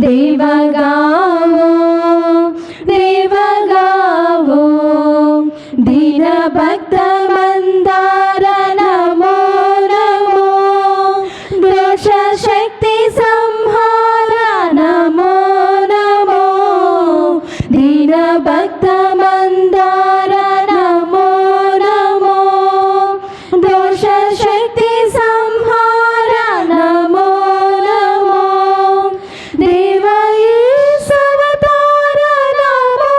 దేవగావో దేవగావో దీన భక్త మందార నమో నమో దోష శక్తి సంహార నమో నమో దీన భక్త మందార నమో నమో దోష శక్తి సంహార నమో నమో దేవ ఈశవతార నమో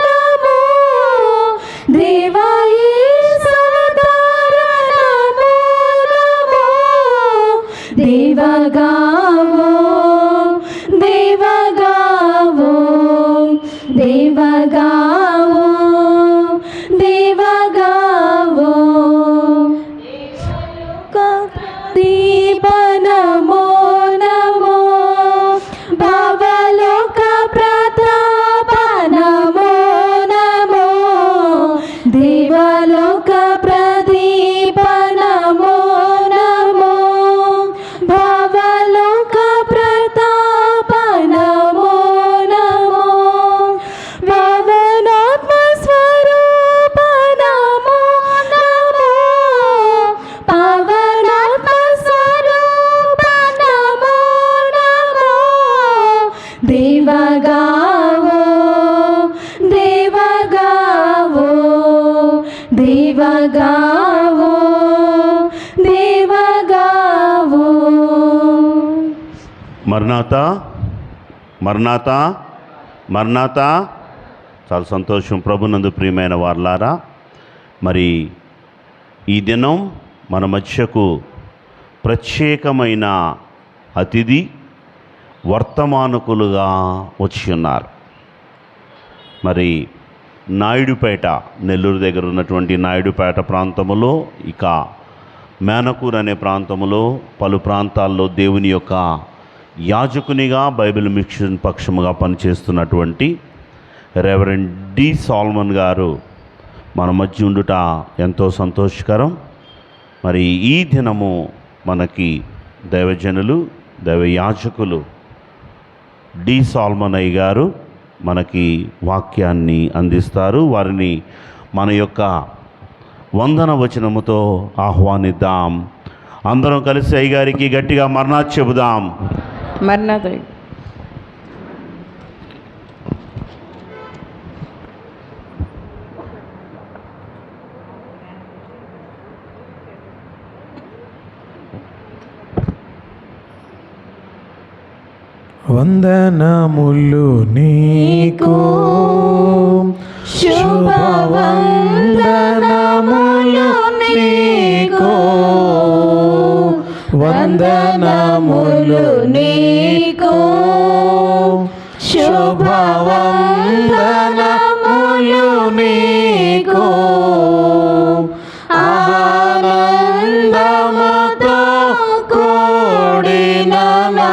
నమో దేవ ఈశవతార నమో నమో దేవగావో దేవగావో దేవగావో దేవగావో దీప నమో నమో భవలోక ప్రతాప నమో నమో దేవలోక ప్రదీప నమో నమో భవలోక ప్రతాప నమో నమో పవనాత్మ స్వరూప నమో నమో పవనాత్మ స్వరూప నమో నమో దేవగావో దేవగావో దేవగావో దేవగావో మర్నాథ మర్నాథ మర్నాథ. చాలా సంతోషం ప్రభునందు ప్రియమైన వారలారా. మరి ఈ దినం మన మధ్యకు ప్రత్యేకమైన అతిథి వర్తమానకులుగా వచ్చి ఉన్నారు. మరి నాయుడుపేట, నెల్లూరు దగ్గర ఉన్నటువంటి నాయుడుపేట ప్రాంతములో, ఇక మేనకూరు అనే ప్రాంతములో పలు ప్రాంతాల్లో దేవుని యొక్క యాజకునిగా బైబిల్ మిషన్ పక్షముగా పనిచేస్తున్నటువంటి రెవరెండ్ డి సాల్మన్ గారు మన మధ్య ఉండుట ఎంతో సంతోషకరం. మరి ఈ దినము మనకి దైవజనులు, దైవ యాజకులు డి సాల్మన్ అయ్య గారు మనకి వాక్యాన్ని అందిస్తారు. వారిని మన యొక్క వందన వచనముతో ఆహ్వానిద్దాం. అందరం కలిసి అయ్య గారికి గట్టిగా మర్నాథ్ చెబుదాం. మర్నాథ్. వందనములు నీకు, శుభవందనములు నీకు, వందనములు నీకు, శుభవందనములు నీకు. ఆనందముతో కూడిన నా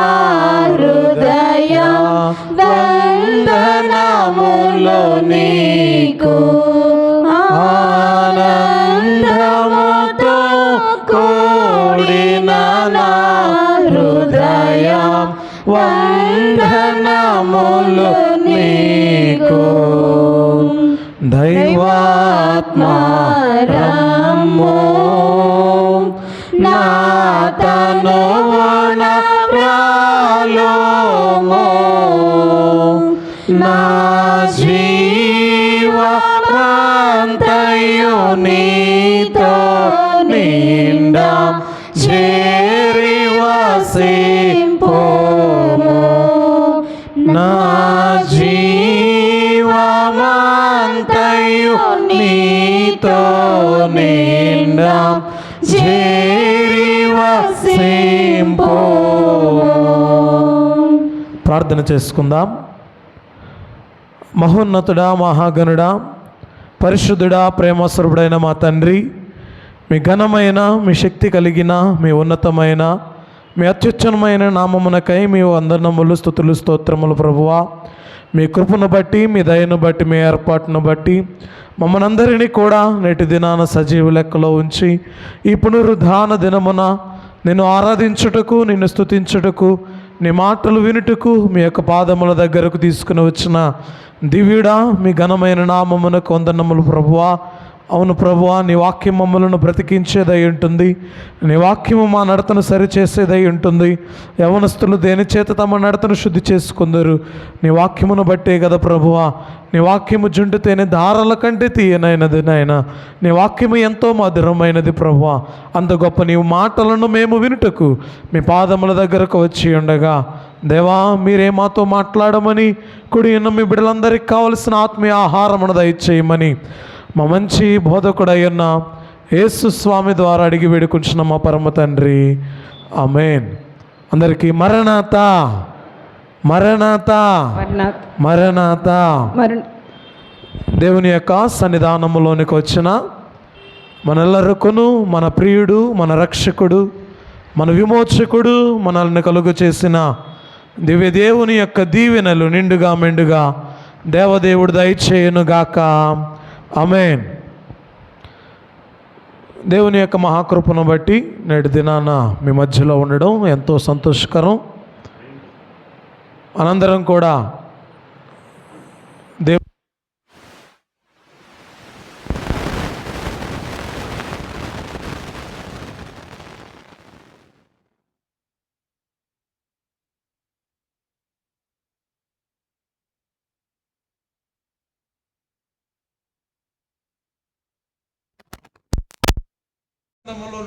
హృదయ వందనములు నీకు, ఆనందముతో కూడిన నా హృదయ వందనములు నీకు. దైవాత్మారము నా తనువున ప్రాలోము, నా జీవమంతయు నీతో నిండా చేరి వసింపుము, నా జీవమంతయు నీతో నిండా చేరి వసింపుము. ప్రార్థన చేసుకుందాం. మహోన్నతుడా, మహాగణుడా, పరిశుద్ధుడా, ప్రేమస్వరూపుడైన మా తండ్రి, మీ ఘనమైన, మీ శక్తి కలిగిన, మీ ఉన్నతమైన, మీ అత్యుచ్చమైన నామమునకై మీ వందనములు, స్తుతులు, స్తోత్రములు ప్రభువా. మీ కృపను బట్టి, మీ దయను బట్టి, మీ ఏర్పాటును బట్టి మమ్మల్ని అందరినీ కూడా నేటి దినాన సజీవ లెక్కలో ఉంచి ఈ పునరుద్ధాన దినమున నిన్ను ఆరాధించుటకు, నిన్ను స్తుతించుటకు, నీ మాటలు వినుటకు మీ యొక్క పాదముల దగ్గరకు తీసుకుని వచ్చిన దివ్యుడా, మీ ఘనమైన నామమునకు వందనములు ప్రభువా. అవును ప్రభువా, నీ వాక్యం మమ్మలను బ్రతికించేదై ఉంటుంది. నీ వాక్యము మా నడతను సరిచేసేదై ఉంటుంది. యవనస్తులు దేని చేత తమ నడతను శుద్ధి చేసుకుందరు? నీ వాక్యమును బట్టే కదా ప్రభువా. నీ వాక్యము జుంటుతేనే దారాల కంటే తీయనైనది నాయన. నీ వాక్యము ఎంతో మధురమైనది ప్రభువా. అంత గొప్ప నీ మాటలను మేము వినుటకు మీ పాదముల దగ్గరకు వచ్చి ఉండగా, దేవా మీరే మాతో మాట్లాడమని, కుడి ఉన్న మీ బిడ్డలందరికీ కావలసిన ఆత్మీయ ఆహారమును దయచేయమని మా మంచి బోధకుడయ్యున్న యేసు స్వామి ద్వారా అడిగి వేడుకుంటున్న మా పరమ తండ్రి, ఆమేన్. అందరికీ మరణాత మరణాత మరణాత. దేవుని యొక్క సన్నిధానములోనికి వచ్చిన మనెల్లరికును మన ప్రియుడు, మన రక్షకుడు, మన విమోచకుడు మనల్ని కలుగు చేసిన దివ్య దేవుని యొక్క దీవెనలు నిండుగా మెండుగా దేవదేవుడు దయచేయునుగాక. ఆమేన్. దేవుని యొక్క మహాకృపను బట్టి నేటి దినాన మీ మధ్యలో ఉండడం ఎంతో సంతోషకరం. అనంతరం కూడా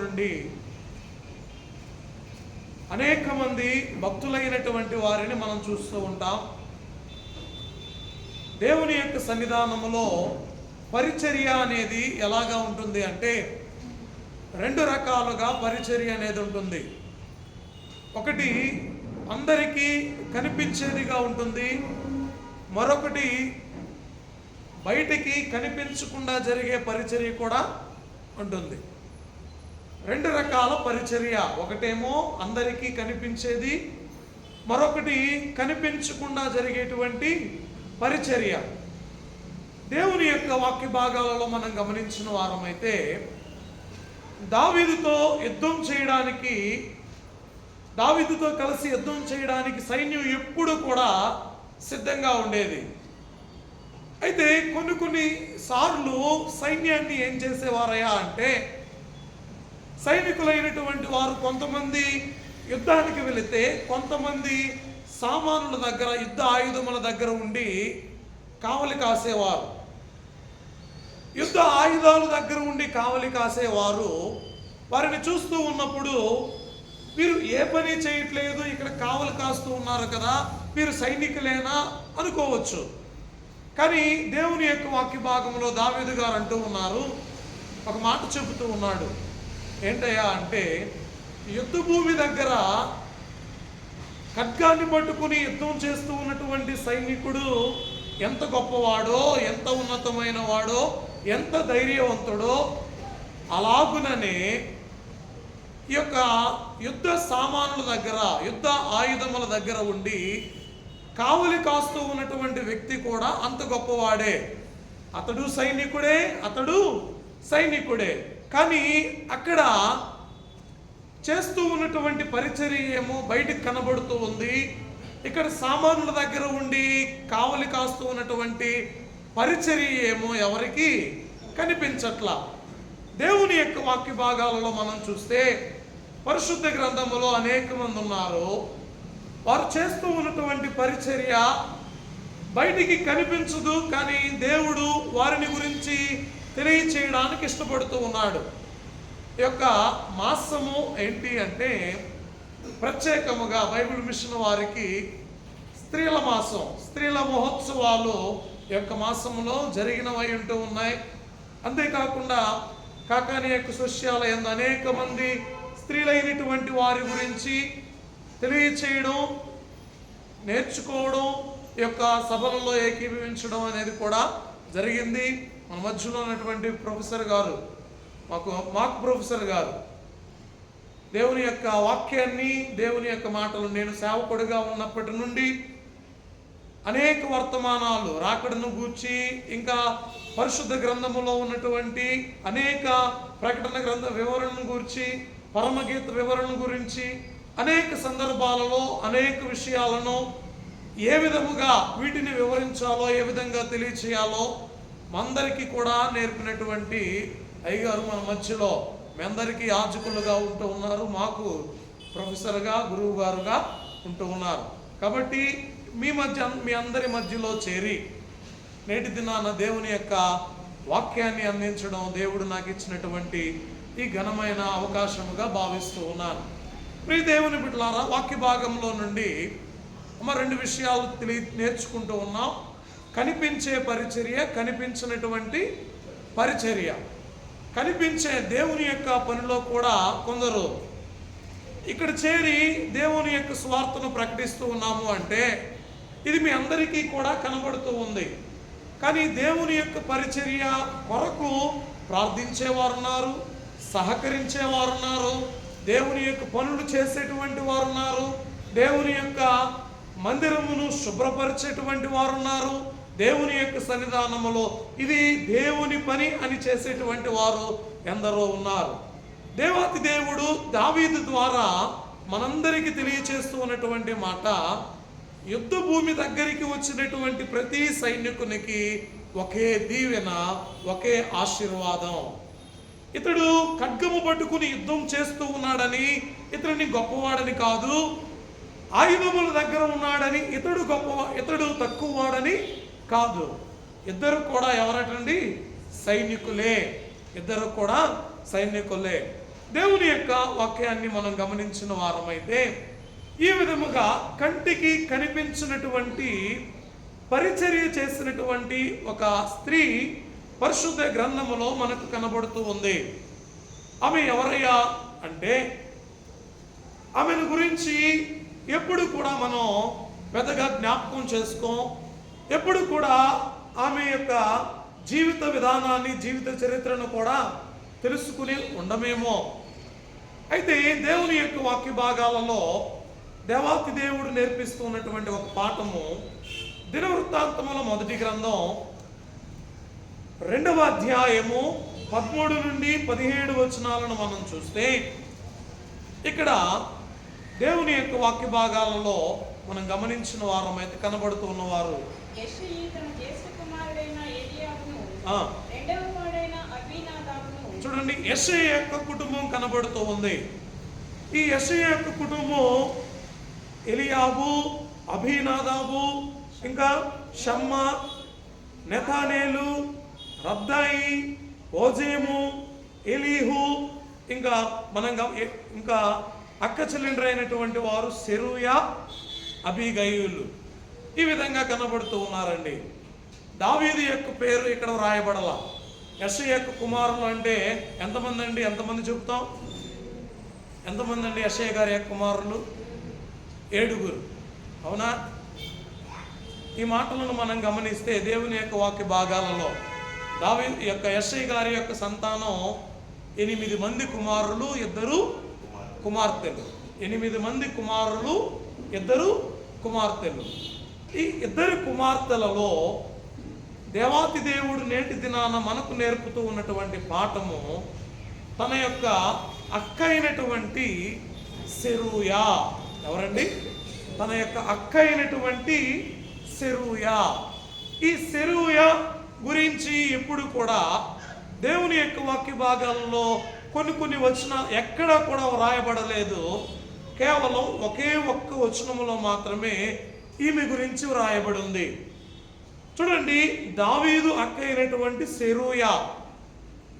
నుండి అనేక మంది భక్తులైనటువంటి వారిని మనం చూస్తూ ఉంటాం. దేవుని యొక్క సన్నిధానములో పరిచర్య అనేది ఎలాగా ఉంటుంది అంటే, రెండు రకాలుగా పరిచర్య అనేది ఉంటుంది. ఒకటి అందరికీ కనిపించేదిగా ఉంటుంది, మరొకటి బయటికి కనిపించకుండా జరిగే పరిచర్య కూడా ఉంటుంది. రెండు రకాల పరిచర్య, ఒకటేమో అందరికీ కనిపించేది, మరొకటి కనిపించకుండా జరిగేటువంటి పరిచర్య. దేవుని యొక్క వాక్య భాగాలలో మనం గమనించిన వారమైతే, దావీదుతో కలిసి యుద్ధం చేయడానికి సైన్యం ఎప్పుడు కూడా సిద్ధంగా ఉండేది. అయితే కొన్ని సార్లు సైన్యాన్ని ఏం చేసేవారయ్యా అంటే, సైనికులైనటువంటి వారు కొంతమంది యుద్ధానికి వెళితే, కొంతమంది సామానుల దగ్గర, యుద్ధ ఆయుధముల దగ్గర ఉండి కావలి కాసేవారు. యుద్ధ ఆయుధాల దగ్గర ఉండి కావలి కాసేవారు వారిని చూస్తూ ఉన్నప్పుడు, వీరు ఏ పని చేయట్లేదు, ఇక్కడ కావలి కాస్తూ ఉన్నారు కదా, వీరు సైనికులేనా అనుకోవచ్చు. కానీ దేవుని యొక్క వాక్య భాగంలో దావీదు గారు అంటూ ఉన్నారు, ఒక మాట చెబుతూ ఉన్నాడు. ఏంటయ్యా అంటే, యుద్ధ భూమి దగ్గర ఖడ్గాన్ని పట్టుకుని యుద్ధం చేస్తూ ఉన్నటువంటి సైనికుడు ఎంత గొప్పవాడో, ఎంత ఉన్నతమైన వాడో, ఎంత ధైర్యవంతుడో, అలాగుననే ఈ యొక్క యుద్ధ సామానుల దగ్గర, యుద్ధ ఆయుధముల దగ్గర ఉండి కావలి కాస్తూ ఉన్నటువంటి వ్యక్తి కూడా అంత గొప్పవాడే. అతడు సైనికుడే. కానీ అక్కడ చేస్తూ ఉన్నటువంటి పరిచర్య ఏమో బయటికి కనబడుతూ ఉంది. ఇక్కడ సామానుల దగ్గర ఉండి కావలి కాస్తూ ఉన్నటువంటి పరిచర్య ఏమో ఎవరికి కనిపించట్లా. దేవుని యొక్క వాక్య భాగాలలో మనం చూస్తే, పరిశుద్ధ గ్రంథములో అనేక మంది ఉన్నారు. వారు చేస్తూ ఉన్నటువంటి పరిచర్య బయటికి కనిపించదు, కానీ దేవుడు వారిని గురించి తెలియచేయడానికి ఇష్టపడుతూ ఉన్నాడు. ఈ యొక్క మాసము ఏంటి అంటే, ప్రత్యేకముగా బైబిల్ మిషన్ వారికి స్త్రీల మాసం, స్త్రీల మహోత్సవాలు ఈ యొక్క మాసంలో జరిగినవై ఉంటూ ఉన్నాయి. అంతేకాకుండా కాకాని యొక్క సృష్యాలయందు అనేక మంది స్త్రీలైనటువంటి వారి గురించి తెలియచేయడం, నేర్చుకోవడం, ఈ యొక్క సభలలో ఏకీభవించడం అనేది కూడా జరిగింది. మన మధ్యలో ఉన్నటువంటి ప్రొఫెసర్ గారు, మాకు ప్రొఫెసర్ గారు దేవుని యొక్క వాక్యాన్ని, దేవుని యొక్క మాటలు, నేను సేవకుడిగా ఉన్నప్పటి నుండి అనేక వర్తమానాలు రాకడను గూర్చి, ఇంకా పరిశుద్ధ గ్రంథములో ఉన్నటువంటి అనేక ప్రకటన గ్రంథ వివరణను గూర్చి, పరమగీత వివరణ గురించి, అనేక సందర్భాలలో అనేక విషయాలను ఏ విధముగా వీటిని వివరించాలో, ఏ విధంగా తెలియచేయాలో మందరికీ కూడా నేర్పినటువంటి అయ్యగారు మన మధ్యలో మీ అందరికీ యాజకులుగా ఉంటూ ఉన్నారు, మాకు ప్రొఫెసర్గా, గురువు గారుగా ఉంటూ ఉన్నారు. కాబట్టి మీ అందరి మధ్యలో చేరి నేటి దినాన దేవుని యొక్క వాక్యాన్ని అందించడం దేవుడు నాకు ఇచ్చినటువంటి ఈ ఘనమైన అవకాశముగా భావిస్తూ ఉన్నాను. ప్రియ దేవుని బిడ్డలారా, వాక్య భాగంలో నుండి రెండు విషయాలు నేర్చుకుంటూ ఉన్నాం. కనిపించే పరిచర్య, కనిపించినటువంటి పరిచర్య. కనిపించే దేవుని యొక్క పనిలో కూడా కొందరు ఇక్కడ చేరి దేవుని యొక్క స్వార్థను ప్రకటిస్తూ ఉన్నాము అంటే ఇది మీ అందరికీ కూడా కనబడుతూ ఉంది. కానీ దేవుని యొక్క పరిచర్య కొరకు ప్రార్థించేవారు ఉన్నారు, సహకరించేవారు ఉన్నారు, దేవుని యొక్క పనులు చేసేటువంటి వారు ఉన్నారు, దేవుని యొక్క మందిరమును శుభ్రపరిచేటువంటి వారు ఉన్నారు, దేవుని యొక్క సన్నిధానములో ఇది దేవుని పని అని చేసేటువంటి వారు ఎందరో ఉన్నారు. దేవాతి దేవుడు దావీదు ద్వారా మనందరికీ తెలియచేస్తూ ఉన్నటువంటి మాట, యుద్ధ భూమి దగ్గరికి వచ్చినటువంటి ప్రతి సైనికునికి ఒకే దీవెన, ఒకే ఆశీర్వాదం. ఇతడు ఖడ్గము పట్టుకుని యుద్ధం చేస్తూ ఉన్నాడని ఇతడిని గొప్పవాడని కాదు, ఆయుధముల దగ్గర ఉన్నాడని ఇతడు తక్కువ వాడని కాదు. ఇద్దరు కూడా ఎవరటండి? సైనికులే. ఇద్దరు కూడా సైనికులే. దేవుని యొక్క వాక్యాన్ని మనం గమనించిన వారమైతే ఈ విధముగా కంటికి కనిపించినటువంటి పరిచర్య చేసినటువంటి ఒక స్త్రీ పరిశుద్ధ గ్రంథములో మనకు కనబడుతూ ఉంది. ఆమె ఎవరయ్యా అంటే ఆమెను గురించి ఎప్పుడు కూడా మనం పెద్దగా జ్ఞాపకం చేసుకోం, ఎప్పుడు కూడా ఆమె యొక్క జీవిత విధానాన్ని, జీవిత చరిత్రను కూడా తెలుసుకుని ఉండమేమో. అయితే దేవుని యొక్క వాక్య భాగాలలో దేవాతి దేవుడు నేర్పిస్తూ ఉన్నటువంటి ఒక పాఠము దినవృత్తాంతముల మొదటి గ్రంథం 2వ అధ్యాయము 13 నుండి 17 వచనాలను మనం చూస్తే ఇక్కడ దేవుని యొక్క వాక్య భాగాలలో మనం గమనించిన వారమైతే కనబడుతూ ఉన్నవారు చూడండి, యెషయా యొక్క కుటుంబం కనబడుతూ ఉంది. ఈ యెషయా యొక్క కుటుంబం ఎలియాబు, అభినాదాబు, ఇంకా షమ్మా, నెథానేలు, రబ్దాయి, ఓజేము, ఎలీహు, ఇంకా ఇంకా అక్క చెల్లెండ్రైనటువంటి వారు సెరూయా, అబీగయులు. ఈ విధంగా కనబడుతూ ఉన్నారండి. దావీదు యొక్క పేరు ఇక్కడ వ్రాయబడాల. యెషయా యొక్క కుమారులు అంటే ఎంతమంది అండి? ఎంతమంది చెబుతాం? ఎంతమంది అండి యెషయా గారి యొక్క కుమారులు? 7. అవునా? ఈ మాటలను మనం గమనిస్తే దేవుని యొక్క వాక్య భాగాలలో దావీదు యొక్క యెషయా గారి యొక్క సంతానం 8 మంది కుమారులు, 2 కుమార్తెలు. 8 మంది కుమారులు, 2 కుమార్తెలు. ఈ 2 కుమార్తెలలో దేవాతి దేవుడు నేటి దినాన మనకు నేర్పుతూ ఉన్నటువంటి పాఠము తన యొక్క అక్క అయినటువంటి సెరూయా. ఎవరండి? తన యొక్క అక్క అయినటువంటి సెరూయా. ఈ సెరూయా గురించి ఎప్పుడు కూడా దేవుని యొక్క వాక్య భాగాలలో కొన్ని వచన ఎక్కడా కూడా వ్రాయబడలేదు. కేవలం ఒకే ఒక్క వచనములో మాత్రమే ఈమె గురించి వ్రాయబడి ఉంది. చూడండి, దావీదు అక్క అయినటువంటి సెరూయా.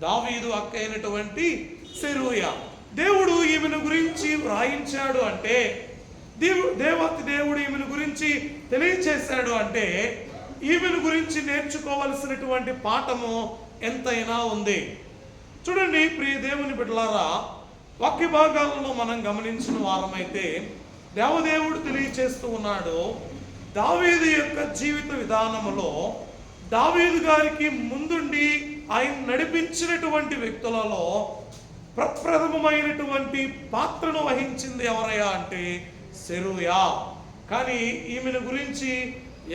దావీదు అక్క అయినటువంటి సెరూయా. దేవుడు ఈమెను గురించి వ్రాయించాడు అంటే, దేవాతి దేవుడు ఈమెను గురించి తెలియచేశాడు అంటే ఈమెను గురించి నేర్చుకోవలసినటువంటి పాఠము ఎంతైనా ఉంది. చూడండి ప్రియ దేవుని బిడ్డలారా, వాక్య భాగాలలో మనం గమనించిన వారమైతే దేవదేవుడు తెలియచేస్తూ ఉన్నాడు, దావీదు యొక్క జీవిత విధానములో దావీదు గారికి ముందుండి ఆయన నడిపించినటువంటి వ్యక్తులలో ప్రప్రథమమైనటువంటి పాత్రను వహించింది ఎవరయ్యా అంటే సెరూయా. కానీ ఈమెను గురించి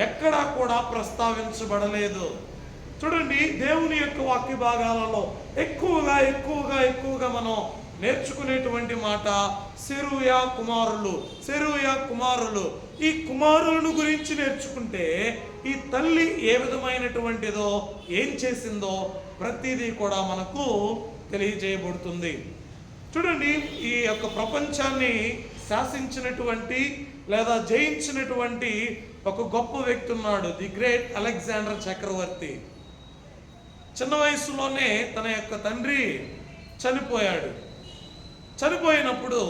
ఎక్కడా కూడా ప్రస్తావించబడలేదు. చూడండి, దేవుని యొక్క వాక్య భాగాలలో ఎక్కువగా మనం నేర్చుకునేటువంటి మాట సెరూయా కుమారులు. సెరూయా కుమారులు, ఈ కుమారులను గురించి నేర్చుకుంటే ఈ తల్లి ఏ విధమైనటువంటిదో, ఏం చేసిందో ప్రతిదీ కూడా మనకు తెలియజేయబడుతుంది. చూడండి, ఈ యొక్క ప్రపంచాన్ని శాసించినటువంటి లేదా జయించినటువంటి ఒక గొప్ప వ్యక్తి ఉన్నాడు, ది గ్రేట్ అలెగ్జాండర్ చక్రవర్తి. చిన్న వయసులోనే తన యొక్క తండ్రి చనిపోయాడు. చనిపోయినప్పుడు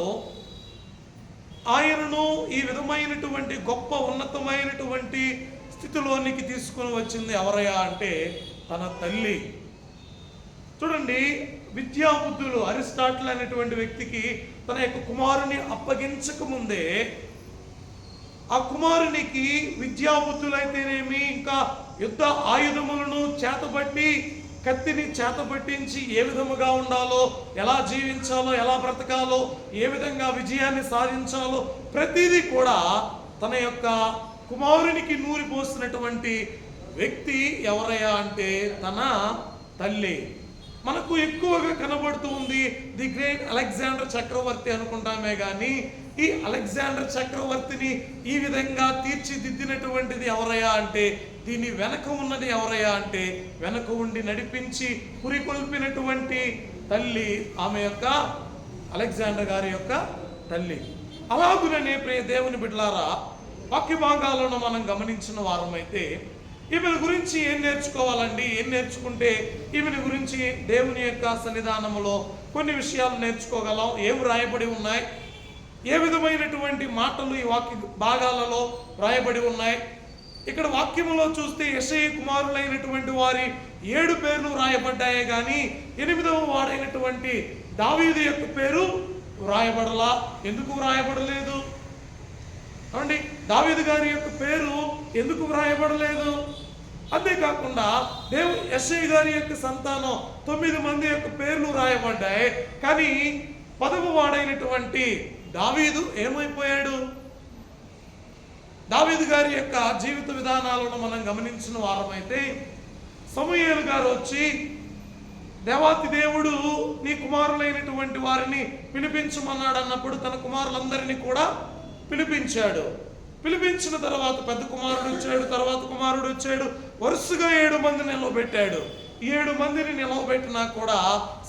ఆయనను ఈ విధమైనటువంటి గొప్ప ఉన్నతమైనటువంటి స్థితిలోనికి తీసుకొని వచ్చింది ఎవరయ్యా అంటే తన తల్లి. చూడండి, విద్యాబుద్ధులు అరిస్టాటిల్ అనేటువంటి వ్యక్తికి తన యొక్క కుమారుని అప్పగించక ముందే ఆ కుమారునికి విద్యాబుద్ధులైతేనేమి, ఇంకా యుద్ధ ఆయుధములను చేతబట్టి, కత్తిని చేతబట్టించి ఏ విధముగా ఉండాలో, ఎలా జీవించాలో, ఎలా బ్రతకాలో, ఏ విధంగా విజయాన్ని సాధించాలో ప్రతిదీ కూడా తన యొక్క కుమారునికి నూరిపోసినటువంటి వ్యక్తి ఎవరయ్యా అంటే తన తల్లి. మనకు ఎక్కువగా కనబడుతూ ఉంది ది గ్రేట్ అలెగ్జాండర్ చక్రవర్తి అనుకుంటామే కానీ ఈ అలెగ్జాండర్ చక్రవర్తిని ఈ విధంగా తీర్చిదిద్దినటువంటిది ఎవరయ్యా అంటే, దీని వెనక ఉన్నది ఎవరయ్యా అంటే, వెనక ఉండి నడిపించి పురికొల్పినటువంటి తల్లి ఆమె యొక్క అలెగ్జాండర్ గారి యొక్క తల్లి. అలాగుననే ప్రియ దేవుని బిడ్డలారా, వాక్య భాగాలను మనం గమనించిన వారమైతే ఈమెను గురించి ఏం నేర్చుకోవాలండి? ఏం నేర్చుకుంటే ఈమెను గురించి దేవుని యొక్క సన్నిధానంలో కొన్ని విషయాలు నేర్చుకోగలం? ఏమి రాయబడి ఉన్నాయి? ఏ విధమైనటువంటి మాటలు ఈ వాక్య భాగాలలో రాయబడి ఉన్నాయి? ఇక్కడ వాక్యములో చూస్తే యెషయి కుమారులైనటువంటి వారి 7 పేర్లు రాయబడ్డాయే కానీ 8వ వాడైనటువంటి దావీదు యొక్క పేరు వ్రాయబడలా. ఎందుకు వ్రాయబడలేదు అండి? దావీదు గారి యొక్క పేరు ఎందుకు వ్రాయబడలేదు? అంతేకాకుండా యెషయి గారి యొక్క సంతానం 9 మంది యొక్క పేర్లు రాయబడ్డాయి, కానీ 10వ వాడైనటువంటి దావీదు ఏమైపోయాడు? దావీదు గారి యొక్క జీవిత విధానాలను మనం గమనించిన వారమైతే సమూయేలు గారు వచ్చి, దేవాతి దేవుడు నీ కుమారులైనటువంటి వారిని పిలిపించమన్నాడు అన్నప్పుడు తన కుమారులందరినీ కూడా పిలిపించాడు. పిలిపించిన తర్వాత పెద్ద కుమారుడు వచ్చాడు, తర్వాత కుమారుడు వచ్చాడు, వరుసగా 7 మందిని నిలవబెట్టాడు. 7 మందిని నిలవబెట్టినా కూడా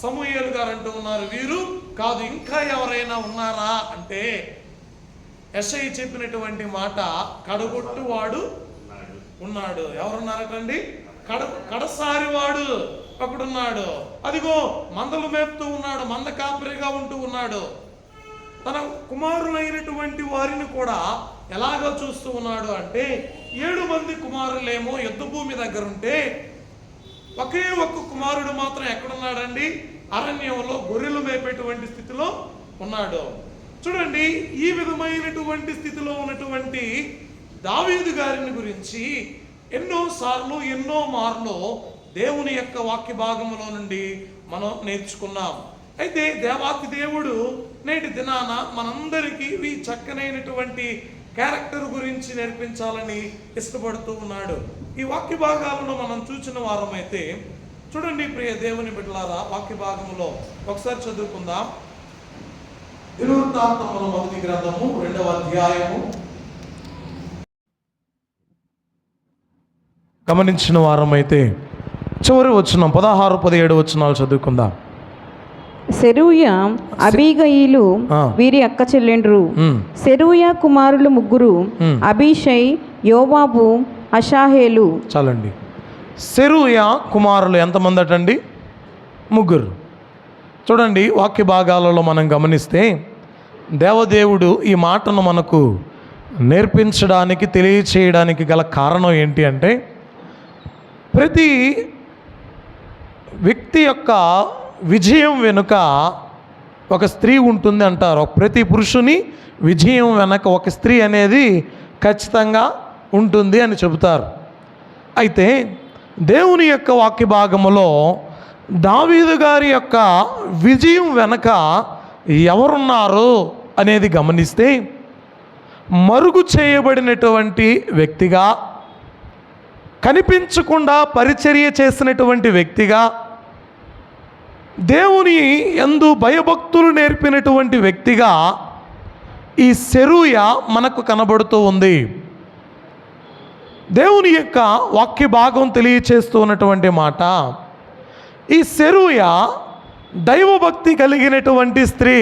సమూయేలు గారు అంటూ ఉన్నారు, వీరు కాదు, ఇంకా ఎవరైనా ఉన్నారా అంటే యెషయి చెప్పినటువంటి మాట, కడగొట్టువాడు ఉన్నాడు. ఎవరున్నారటండి? కడసారి వాడు ఒకడున్నాడు. అదిగో మందలు మేపుతూ ఉన్నాడు, మంద కాపరిగా ఉంటూ ఉన్నాడు. తన కుమారులైనటువంటి వారిని కూడా ఎలాగో చూస్తూ ఉన్నాడు అంటే 7 మంది కుమారులేమో యుద్ధ భూమి దగ్గర ఉంటే ఒకే ఒక్క కుమారుడు మాత్రం ఎక్కడున్నాడండి? అరణ్యంలో గొర్రెలు మేపేటువంటి స్థితిలో ఉన్నాడు. చూడండి, ఈ విధమైనటువంటి స్థితిలో ఉన్నటువంటి దావీదు గారిని గురించి ఎన్నోసార్లు ఎన్నో మార్లు దేవుని యొక్క వాక్య భాగంలో నుండి మనం నేర్చుకున్నాం. అయితే దేవాతి దేవుడు నేటి దినాన మనందరికీ ఈ చక్కనైనటువంటి క్యారెక్టర్ గురించి నేర్పించాలని ఇష్టపడుతూ ఉన్నాడు. ఈ వాక్య భాగాలను మనం చూసిన వారమైతే చూడండి ప్రియ దేవుని బిడ్డలారా, వాక్య భాగంలో ఒకసారి చదువుకుందాం. దినవృత్తాంతముల మొదటి గ్రంథము 2వ అధ్యాయము. గమనించిన వారమైతే చివరి వచనం 16, 17 వచనాలు చదువుకుందాం. సెరూయా అబీగయీలు వీరి అక్క చెల్లెండ్రు. సెరూయా కుమారులు 3, అబీషై, యోవాబు, అషాహేలు. చాలండి. సెరూయా కుమారులు ఎంతమంది అటండి? 3. చూడండి, వాక్య భాగాలలో మనం గమనిస్తే దేవదేవుడు ఈ మాటను మనకు నేర్పించడానికి, తెలియచేయడానికి గల కారణం ఏంటి అంటే, ప్రతి వ్యక్తి యొక్క విజయం వెనుక ఒక స్త్రీ ఉంటుంది అంటారు. ప్రతి పురుషుని విజయం వెనుక ఒక స్త్రీ అనేది ఖచ్చితంగా ఉంటుంది అని చెబుతారు. అయితే దేవుని యొక్క వాక్య భాగములో దావీదు గారి యొక్క విజయం వెనుక ఎవరున్నారు అనేది గమనిస్తే, మరుగు చేయబడినటువంటి వ్యక్తిగా, కనిపించకుండా పరిచర్య చేసినటువంటి వ్యక్తిగా, దేవుని యందు భయభక్తులు నేర్పినటువంటి వ్యక్తిగా ఈ సెరూయా మనకు కనబడుతూ ఉంది. దేవుని యొక్క వాక్య భాగం తెలియచేస్తూ ఉన్నటువంటి మాట, ఈ సెరూయా దైవభక్తి కలిగినటువంటి స్త్రీ.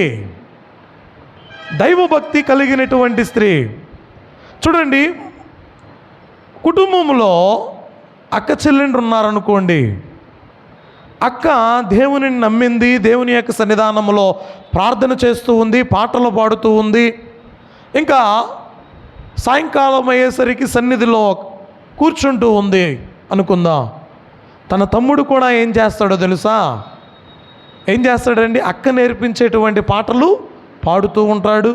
దైవభక్తి కలిగినటువంటి స్త్రీ. చూడండి, కుటుంబంలో అక్క చెల్లెండ్రు ఉన్నారనుకోండి. అక్క దేవునిని నమ్మింది, దేవుని యొక్క సన్నిధానంలో ప్రార్థన చేస్తూ ఉంది, పాటలు పాడుతూ ఉంది. ఇంకా సాయంకాలం అయ్యేసరికి సన్నిధిలో కూర్చుంటూ ఉంది అనుకుందాం. తన తమ్ముడు కూడా ఏం చేస్తాడో తెలుసా? ఏం చేస్తాడండి? అక్క నేర్పించేటువంటి పాటలు పాడుతూ ఉంటాడు.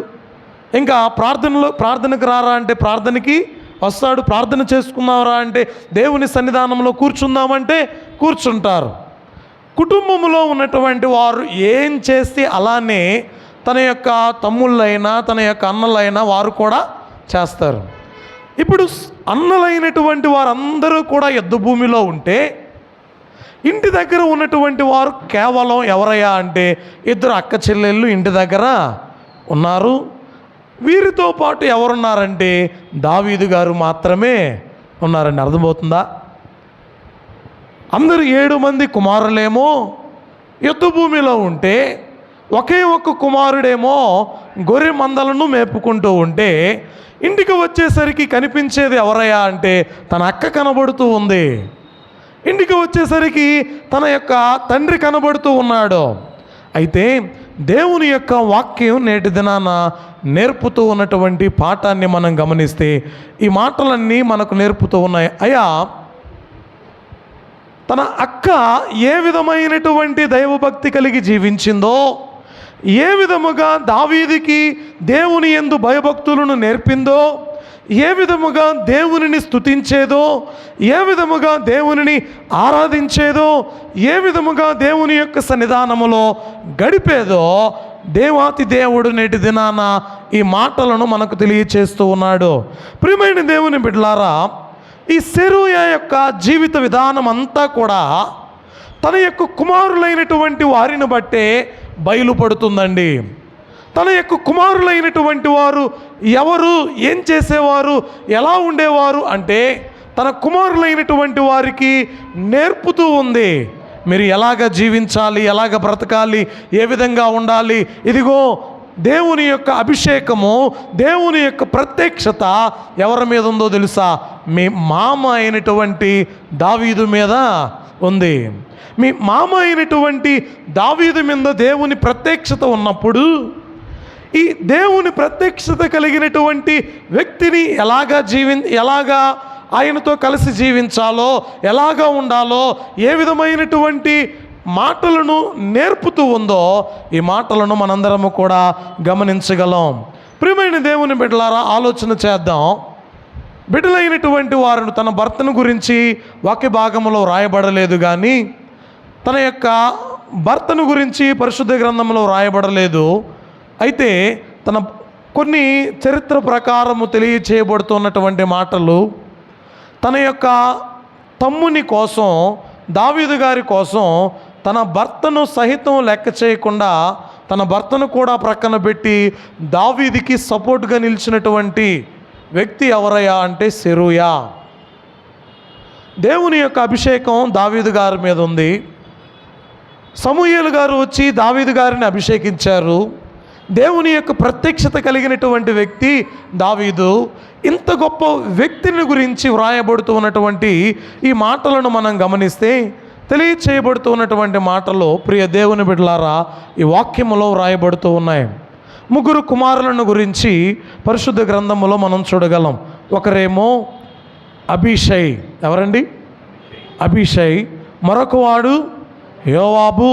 ఇంకా ప్రార్థనకు రారా అంటే ప్రార్థనకి వస్తాడు. ప్రార్థన చేసుకుందాంరా అంటే దేవుని సన్నిధానంలో కూర్చుందామంటే కూర్చుంటారు. కుటుంబంలో ఉన్నటువంటి వారు ఏం చేస్తే అలానే తన యొక్క తమ్ముళ్ళైనా తన యొక్క అన్నలైనా వారు కూడా చేస్తారు. ఇప్పుడు అన్నలైనటువంటి వారందరూ కూడా యుద్ధ భూమిలో ఉంటే ఇంటి దగ్గర ఉన్నటువంటి వారు కేవలం ఎవరయ్యా అంటే 2 అక్క చెల్లెళ్ళు ఇంటి దగ్గర ఉన్నారు. వీరితో పాటు ఎవరున్నారంటే దావీదు గారు మాత్రమే ఉన్నారండి. అర్థమవుతుందా? అందరూ 7 మంది కుమారులేమో యుద్ధ భూమిలో ఉంటే ఒకే ఒక్క కుమారుడేమో గొర్రె మందలను మేపుకుంటూ ఉంటే ఇంటికి వచ్చేసరికి కనిపించేది ఎవరయ్యా అంటే తన అక్క కనబడుతూ ఉంది. ఇంటికి వచ్చేసరికి తన యొక్క తండ్రి కనబడుతూ ఉన్నాడు. అయితే దేవుని యొక్క వాక్యం నేటి దినాన నేర్పుతూ ఉన్నటువంటి పాఠాన్ని మనం గమనిస్తే ఈ మాటలన్నీ మనకు నేర్పుతూ ఉన్నాయి. అయ్యా, తన అక్క ఏ విధమైనటువంటి దైవభక్తి కలిగి జీవించిందో, ఏ విధముగా దావీదుకి దేవుని యందు భయభక్తులను నేర్పిందో, ఏ విధముగా దేవునిని స్తుతించేదో, ఏ విధముగా దేవునిని ఆరాధించేదో, ఏ విధముగా దేవుని యొక్క సన్నిధానములో గడిపేదో దేవాతి దేవుడు నేటి దినాన ఈ మాటలను మనకు తెలియచేస్తూ ఉన్నాడు. ప్రియమైన దేవుని బిడ్డలారా, ఈ సెరూయా యొక్క జీవిత విధానం అంతా కూడా తన యొక్క కుమారులైనటువంటి వారిని బట్టే బయలుపడుతుందండి. తన యొక్క కుమారులైనటువంటి వారు ఎవరు, ఏం చేసేవారు, ఎలా ఉండేవారు అంటే తన కుమారులైనటువంటి వారికి నేర్పుతూ ఉంది. మీరు ఎలాగ జీవించాలి, ఎలాగ బ్రతకాలి, ఏ విధంగా ఉండాలి. ఇదిగో దేవుని యొక్క అభిషేకము, దేవుని యొక్క ప్రత్యక్షత ఎవరి మీద ఉందో తెలుసా? మీ మామ అయినటువంటి దావీదు మీద ఉంది. మీ మామ అయినటువంటి దావీదు మీద దేవుని ప్రత్యక్షత ఉన్నప్పుడు ఈ దేవుని ప్రత్యక్షత కలిగినటువంటి వ్యక్తిని ఎలాగా ఆయనతో కలిసి జీవించాలో, ఎలాగా ఉండాలో, ఏ విధమైనటువంటి మాటలను నేర్పుతూ ఉందో ఈ మాటలను మనందరము కూడా గమనించగలం. ప్రియమైన దేవుని బిడ్డలారా, ఆలోచన చేద్దాం. బిడ్డలైనటువంటి వారు తన భర్తను గురించి వాక్య భాగంలో రాయబడలేదు, కానీ తన యొక్క భర్తను గురించి పరిశుద్ధ గ్రంథంలో రాయబడలేదు. అయితే తన కొన్ని చరిత్ర ప్రకారము తెలియచేయబడుతున్నటువంటి మాటలు, తన యొక్క తమ్ముని కోసం, దావీదు గారి కోసం తన భర్తను సహితం లెక్క చేయకుండా తన భర్తను కూడా ప్రక్కన పెట్టి దావీదుకి సపోర్ట్గా నిలిచినటువంటి వ్యక్తి ఎవరయ్యా అంటే సెరూయా. దేవుని యొక్క అభిషేకం దావీదు గారి మీద ఉంది. సమూయేలు గారు వచ్చి దావీదు గారిని అభిషేకించారు. దేవుని యొక్క ప్రత్యక్షత కలిగినటువంటి వ్యక్తి దావీదు. ఇంత గొప్ప వ్యక్తిని గురించి వ్రాయబడుతూ ఉన్నటువంటి ఈ మాటలను మనం గమనిస్తే తెలియచేయబడుతూ ఉన్నటువంటి మాటలు ప్రియ దేవుని బిడ్డలారా ఈ వాక్యములో వ్రాయబడుతూ ఉన్నాయి. 3 కుమారులను గురించి పరిశుద్ధ గ్రంథములో మనం చూడగలం. ఒకరేమో అబీషై. ఎవరండి? అబీషై. మరొకవాడు యోవాబు,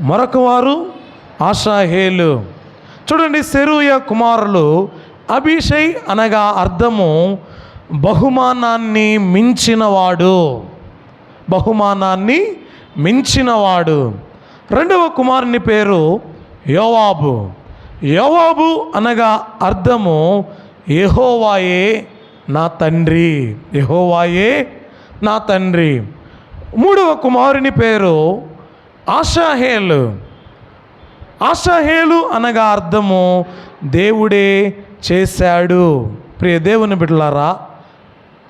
మరొకవారు ఆషాహేలు. చూడండి, సెరూయా కుమారులు. అబీషై అనగా అర్థము బహుమానాన్ని మించినవాడు. బహుమానాన్ని మించినవాడు. రెండవ కుమారుని పేరు యోవాబు. యోవాబు అనగా అర్థము యెహోవాయే నా తండ్రి. యెహోవాయే నా తండ్రి. మూడవ కుమారుని పేరు ఆషాహేలు. ఆషాహేలు అనగా అర్థము దేవుడే చేశాడు. ప్రియ దేవుని బిడ్డలారా,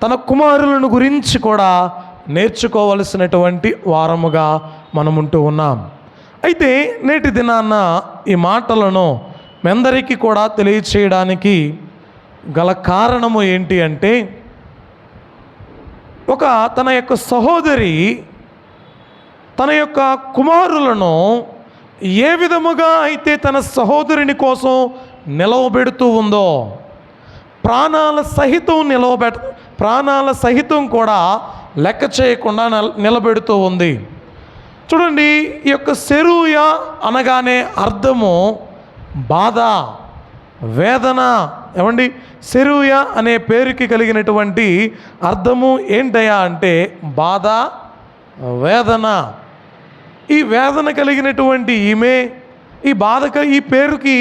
తన కుమారులను గురించి కూడా నేర్చుకోవలసినటువంటి వారముగా మనముంటూ ఉన్నాం. అయితే నేటి దినాన్న ఈ మాటలను మీ అందరికీ కూడా తెలియచేయడానికి గల కారణము ఏంటి అంటే, తన యొక్క సహోదరి తన యొక్క కుమారులను ఏ విధముగా అయితే తన సహోదరుని కోసం నిలవబెడుతూ ఉందో, ప్రాణాల సహితం కూడా లెక్క చేయకుండా నిలబెడుతూ ఉంది. చూడండి, ఈ యొక్క సెరూయా అనగానే అర్థము బాధ, వేదన. ఏమండి, సెరూయా అనే పేరుకి కలిగినటువంటి అర్థము ఏంటయ్యా అంటే బాధ, వేదన. ఈ వేదన కలిగినటువంటి ఈమె ఈ పేరుకి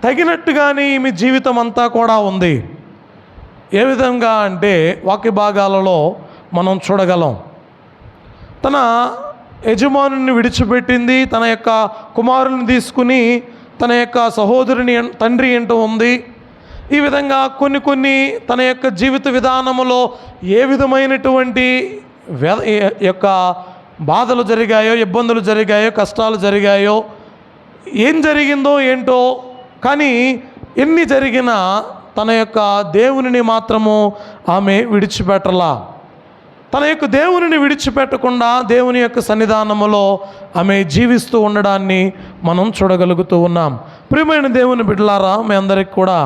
తగినట్టుగానే ఈమె జీవితం అంతా కూడా ఉంది. ఏ విధంగా అంటే వాక్య భాగాలలో మనం చూడగలం. తన యజమానుని విడిచిపెట్టింది, తన యొక్క కుమారుని తీసుకుని తన యొక్క సహోదరుని తండ్రి అంటూ ఉంది. ఈ విధంగా కొన్ని తన యొక్క జీవిత విధానములో ఏ విధమైనటువంటి యొక్క బాధలు జరిగాయో, ఇబ్బందులు జరిగాయో, కష్టాలు జరిగాయో, ఏం జరిగిందో ఏంటో, కానీ ఎన్ని జరిగినా తన యొక్క దేవునిని మాత్రము ఆమె విడిచిపెట్టలా. తన యొక్క దేవునిని విడిచిపెట్టకుండా దేవుని యొక్క సన్నిధానములో ఆమె జీవిస్తూ ఉండడాన్ని మనం చూడగలుగుతూ ఉన్నాం. ప్రియమైన దేవుని బిడ్డలారా, మీ అందరికి కూడా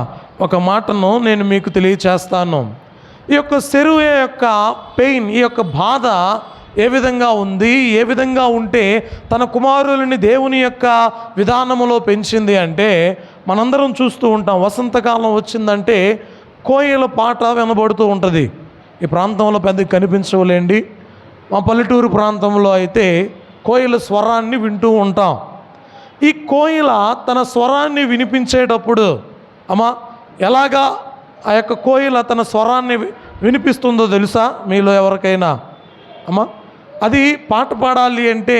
ఒక మాటను నేను మీకు తెలియచేస్తాను. ఈ యొక్క సెరూయా యొక్క పెయిన్, ఈ యొక్క బాధ ఏ విధంగా ఉంది, ఏ విధంగా ఉంటే తన కుమారులని దేవుని యొక్క విధానములో పెంచింది అంటే, మనందరం చూస్తూ ఉంటాం. వసంతకాలం వచ్చిందంటే కోయిల పాట వినబడుతూ ఉంటుంది. ఈ ప్రాంతంలో పెద్దగా కనిపించవులేండి. మా పల్లెటూరు ప్రాంతంలో అయితే కోయిల స్వరాన్ని వింటూ ఉంటాం. ఈ కోయిల తన స్వరాన్ని వినిపించేటప్పుడు ఎలాగా ఆ యొక్క కోయిల తన స్వరాన్ని వినిపిస్తుందో తెలుసా మీలో ఎవరికైనా? అది పాట పాడాలి అంటే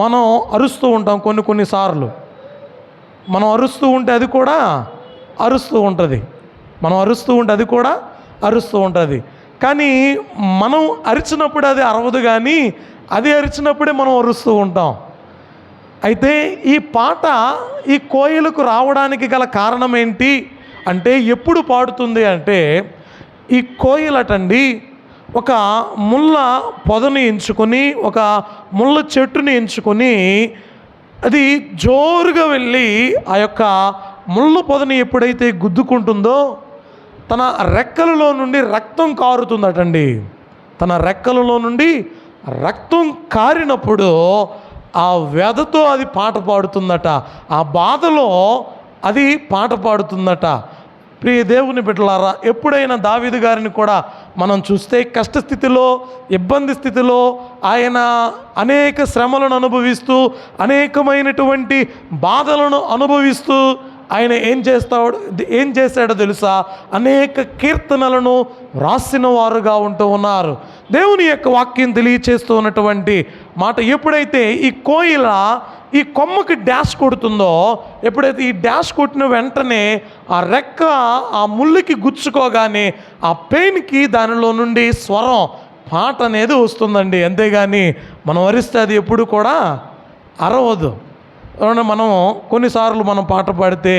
మనం అరుస్తూ ఉంటాం. కొన్నిసార్లు మనం అరుస్తూ ఉంటే అది కూడా అరుస్తూ ఉంటుంది. అరుస్తూ ఉంటుంది. కానీ మనం అరిచినప్పుడు అది అరవదు, కానీ అది అరిచినప్పుడే మనం అరుస్తూ ఉంటాం. అయితే ఈ పాట ఈ కోయిలకు రావడానికి గల కారణం ఏంటి అంటే, ఎప్పుడు పాడుతుంది అంటే, ఈ కోయిలటండి ఒక ముళ్ళ పొదను ఎంచుకొని, ఒక ముళ్ళ చెట్టుని ఎంచుకొని, అది జోరుగా వెళ్ళి ఆ యొక్క ముళ్ళ పొదని ఎప్పుడైతే గుద్దుకుంటుందో తన రెక్కలలో నుండి రక్తం కారుతుందటండి. తన రెక్కలలో నుండి రక్తం కారినప్పుడు ఆ వ్యధతో అది పాట పాడుతుందట. ఆ బాధలో అది పాట పాడుతుందట. ప్రియ దేవుని బిడ్డలారా, ఎప్పుడైనా దావీదు గారిని కూడా మనం చూస్తే కష్టస్థితిలో, ఇబ్బంది స్థితిలో ఆయన అనేక శ్రమలను అనుభవిస్తూ, అనేకమైనటువంటి బాధలను అనుభవిస్తూ ఆయన ఏం చేశాడో తెలుసా? అనేక కీర్తనలను రాసిన వారుగా ఉంటూ ఉన్నారు. దేవుని యొక్క వాక్యం తెలియచేస్తూ ఉన్నటువంటి మాట, ఎప్పుడైతే ఈ కోయిల ఈ కొమ్మకి డాష్ కొడుతుందో, ఎప్పుడైతే ఈ డాష్ కొట్టిన వెంటనే ఆ రెక్క ఆ ముళ్ళుకి గుచ్చుకోగానే ఆ పెయిన్కి దానిలో నుండి స్వరం, పాట అనేది వస్తుందండి. అంతేగాని మనం అరిస్తే అది ఎప్పుడు కూడా అరవదు. మనం కొన్నిసార్లు మనం పాట పాడితే,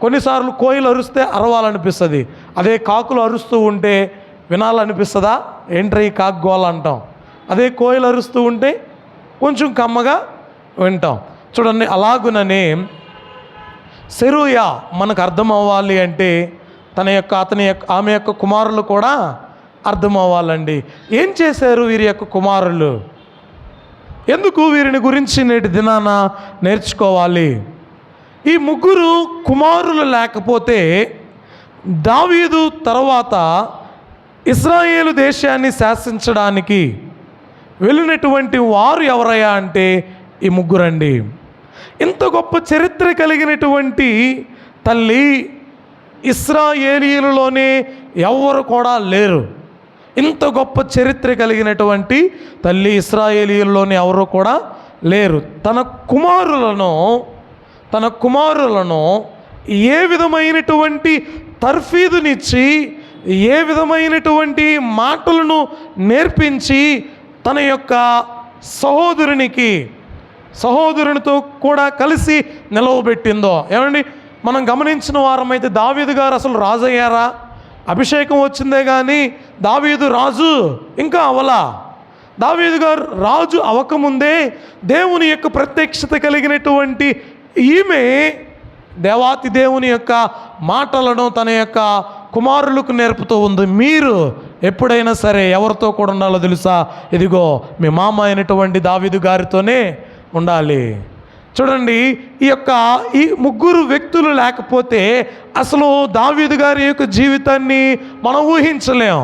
కొన్నిసార్లు కోయిలు అరుస్తే అరవాలనిపిస్తుంది. అదే కాకులు అరుస్తూ ఉంటే వినాలనిపిస్తుందా? ఏంట్రా ఈ కాకు గోల అంటాం. అదే కోయిలు అరుస్తూ ఉంటే కొంచెం కమ్మగా వింటాం. చూడండి, అలాగుననే సెరూయా మనకు అర్థం అవ్వాలి అంటే ఆమె యొక్క కుమారులు కూడా అర్థం అవ్వాలండి. ఏం చేశారు వీరి యొక్క కుమారులు? ఎందుకు వీరిని గురించి నేటి దినాన నేర్చుకోవాలి? ఈ ముగ్గురు కుమారులు లేకపోతే దావీదు తర్వాత ఇశ్రాయేలు దేశాన్ని శాసించడానికి వెళ్ళినటువంటి వారు ఎవరయ్యా అంటే ఈ ముగ్గురండి. ఇంత గొప్ప చరిత్ర కలిగినటువంటి తల్లి ఇశ్రాయేలీయులలోనే ఎవరు కూడా లేరు. ఇంత గొప్ప చరిత్ర కలిగినటువంటి తల్లి ఇశ్రాయేలీయుల్లోని ఎవరు కూడా లేరు. తన కుమారులను ఏ విధమైనటువంటి తర్ఫీదునిచ్చి, ఏ విధమైనటువంటి మాటలను నేర్పించి తన యొక్క సహోదరునితో కూడా కలిసి నిలవబెట్టిందో. ఏమండి, మనం గమనించిన వారమైతే దావీదు గారు అసలు రాజు అయ్యారా? అభిషేకం వచ్చిందే కానీ దావీదు రాజు ఇంకా అవలా. దావీదు గారు రాజు అవకముందే దేవుని యొక్క ప్రత్యక్షత కలిగినటువంటి ఈమె దేవాతి దేవుని యొక్క మాటలను తన యొక్క కుమారులకు నేర్పుతూ ఉంది. మీరు ఎప్పుడైనా సరే ఎవరితో కూడా ఉండాలో తెలుసా? ఇదిగో మీ మామ అయినటువంటి దావీదు గారితోనే ఉండాలి. చూడండి, ఈ ముగ్గురు వ్యక్తులు లేకపోతే అసలు దావీదు గారి యొక్క జీవితాన్ని మనం ఊహించలేం.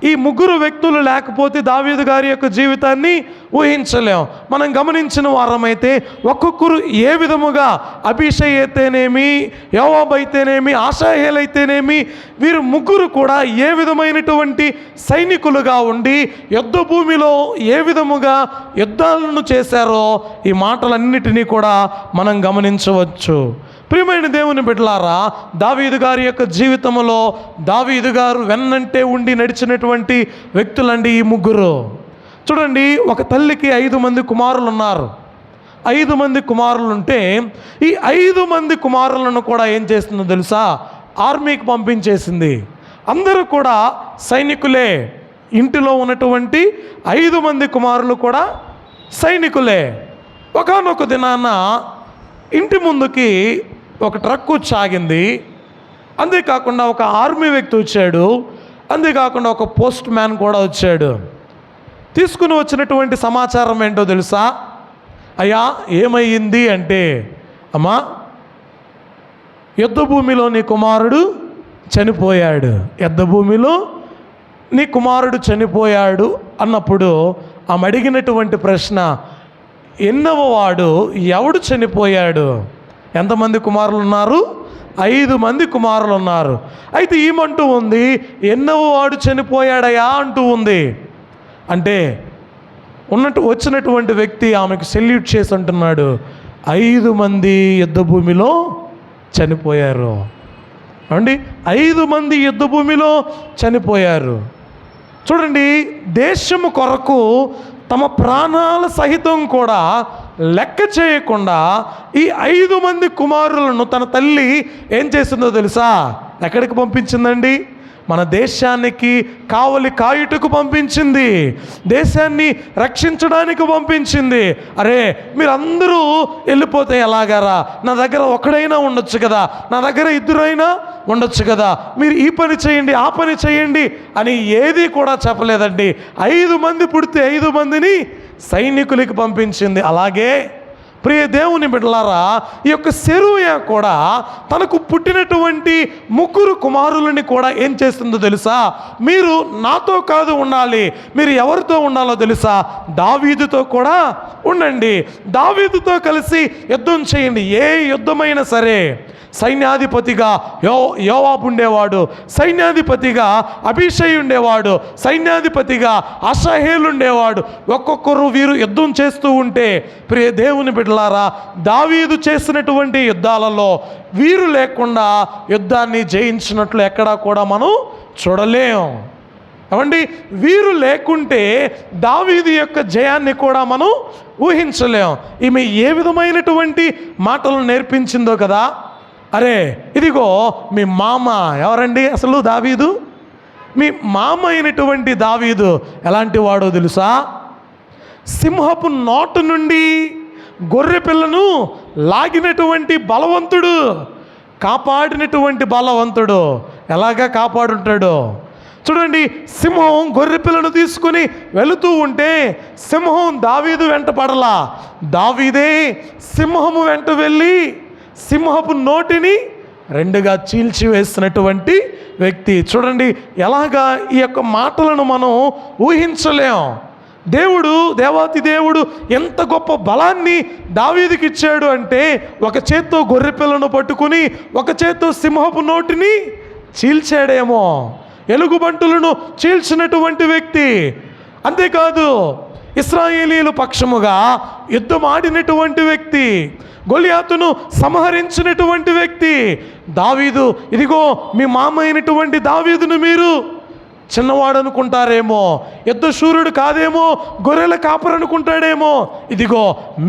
ఈ ముగ్గురు వ్యక్తులు లేకపోతే దావీదు గారి యొక్క జీవితాన్ని ఊహించలేం. మనం గమనించిన వారమైతే ఒక్కొక్కరు ఏ విధముగా, అబీషై అయితేనేమి, యోవాబు అయితేనేమి, ఆషాహేలు అయితేనేమి, వీరు ముగ్గురు కూడా ఏ విధమైనటువంటి సైనికులుగా ఉండి యుద్ధ భూమిలో ఏ విధముగా యుద్ధాలను చేశారో ఈ మాటలన్నిటినీ కూడా మనం గమనించవచ్చు. ప్రియమైన దేవుని బిడ్డలారా, దావీదు గారి యొక్క జీవితంలో దావీదు గారు వెన్నంటే ఉండి నడిచినటువంటి వ్యక్తులండి ఈ ముగ్గురు. చూడండి, ఒక తల్లికి 5 మంది కుమారులు ఉన్నారు. 5 మంది కుమారులు ఉంటే ఈ 5 మంది కుమారులను కూడా ఏం చేస్తుందో తెలుసా? ఆర్మీకి పంపించేసింది. అందరూ కూడా సైనికులే. ఇంటిలో ఉన్నటువంటి 5 మంది కుమారులు కూడా సైనికులే. ఒకానొక దినాన ఇంటి ముందుకి ఒక ట్రక్ వచ్చి ఆగింది. అంతేకాకుండా ఒక ఆర్మీ వ్యక్తి వచ్చాడు. అంతేకాకుండా ఒక పోస్ట్ మ్యాన్ కూడా వచ్చాడు. తీసుకుని వచ్చినటువంటి సమాచారం ఏంటో తెలుసా? అయ్యా, ఏమయ్యింది అంటే, అమ్మా, యుద్ధ భూమిలో నీ కుమారుడు చనిపోయాడు, యుద్ధ భూమిలో నీ కుమారుడు చనిపోయాడు అన్నప్పుడు ఆమె అడిగినటువంటి ప్రశ్న, ఎన్నవ వాడు, ఎవడు చనిపోయాడు? ఎంతమంది కుమారులు ఉన్నారు? 5 మంది కుమారులు ఉన్నారు. అయితే ఈమంటూ ఉంది, ఎన్నవ వాడు చనిపోయాడయా అంటూ ఉంది. అంటే వచ్చినటువంటి వ్యక్తి ఆమెకు సెల్యూట్ చేసి అంటున్నాడు, 5 మంది యుద్ధ భూమిలో చనిపోయారు అండి. 5 మంది యుద్ధ భూమిలో చనిపోయారు. చూడండి, దేశము కొరకు తమ ప్రాణాల సహితం కూడా లెక్క చేయకుండా ఈ 5 మంది కుమారులను తన తల్లి ఏం చేసిందో తెలుసా? ఎక్కడికి పంపించిందండి? మన దేశానికి కావలి కాయుటకు పంపించింది. దేశాన్ని రక్షించడానికి పంపించింది. అరే, మీరందరూ వెళ్ళిపోతే ఎలాగారా? నా దగ్గర ఒకడైనా ఉండొచ్చు కదా, నా దగ్గర 2 ఉండొచ్చు కదా, మీరు ఈ పని చేయండి, ఆ పని చేయండి అని ఏది కూడా చెప్పలేదండి. 5 మంది పుడితే 5 మందిని సైనికులకి పంపించింది. అలాగే ప్రియ దేవుని బిడ్డలారా, ఈ యొక్క సెరూయా కూడా తనకు పుట్టినటువంటి 3 కుమారులని కూడా ఏం చేస్తుందో తెలుసా? మీరు నాతో కాదు ఉండాలి, మీరు ఎవరితో ఉండాలో తెలుసా? దావీదుతో కూడా ఉండండి. దావీదుతో కలిసి యుద్ధం చేయండి. ఏ యుద్ధమైనా సరే సైన్యాధిపతిగా యోవాబు ఉండేవాడు, సైన్యాధిపతిగా అబీషై ఉండేవాడు, సైన్యాధిపతిగా ఆషాహేలు ఉండేవాడు. ఒక్కొక్కరు వీరు యుద్ధం చేస్తూ ఉంటే ప్రియ దేవుని బిడ్డలారా, దావీదు చేసినటువంటి యుద్ధాలలో వీరు లేకుండా యుద్ధాన్ని జయించినట్లు ఎక్కడా కూడా మనం చూడలేం. ఏమండి, వీరు లేకుంటే దావీదు యొక్క జయాన్ని కూడా మనం ఊహించలేం. ఈమె ఏ విధమైనటువంటి మాటలు నేర్పించిందో కదా. అరే, ఇదిగో మీ మామ ఎవరండి అసలు? దావీదు. మీ మామ అయినటువంటి దావీదు ఎలాంటి వాడో తెలుసా? సింహపు నోటు నుండి గొర్రె పిల్లను లాగినటువంటి బలవంతుడు, కాపాడినటువంటి బలవంతుడు. ఎలాగా కాపాడుంటాడు చూడండి. సింహం గొర్రె పిల్లను తీసుకుని వెళుతూ ఉంటే సింహం దావీదు వెంట పడలా, దావీదే సింహము వెంట వెళ్ళి సింహపు నోటిని 2గా చీల్చివేసినటువంటి వ్యక్తి. చూడండి, ఎలాగా ఈ యొక్క మాటలను మనం ఊహించలేం. దేవాతి దేవుడు ఎంత గొప్ప బలాన్ని దావీదుకి ఇచ్చాడు అంటే, ఒక చేత్తో గొర్రె పిల్లను పట్టుకుని ఒక చేత్తో సింహపు నోటిని చీల్చాడేమో. ఎలుగుబంటులను చీల్చినటువంటి వ్యక్తి. అంతేకాదు ఇశ్రాయేలీయుల పక్షముగా యుద్ధం ఆడినటువంటి వ్యక్తి, గొలియాతును సంహరించినటువంటి వ్యక్తి దావీదు. ఇదిగో మీ మామ అయినటువంటి దావీదును మీరు చిన్నవాడు అనుకుంటారేమో, యుద్ధ శూరుడు కాదేమో, గొర్రెల కాపరు అనుకుంటాడేమో. ఇదిగో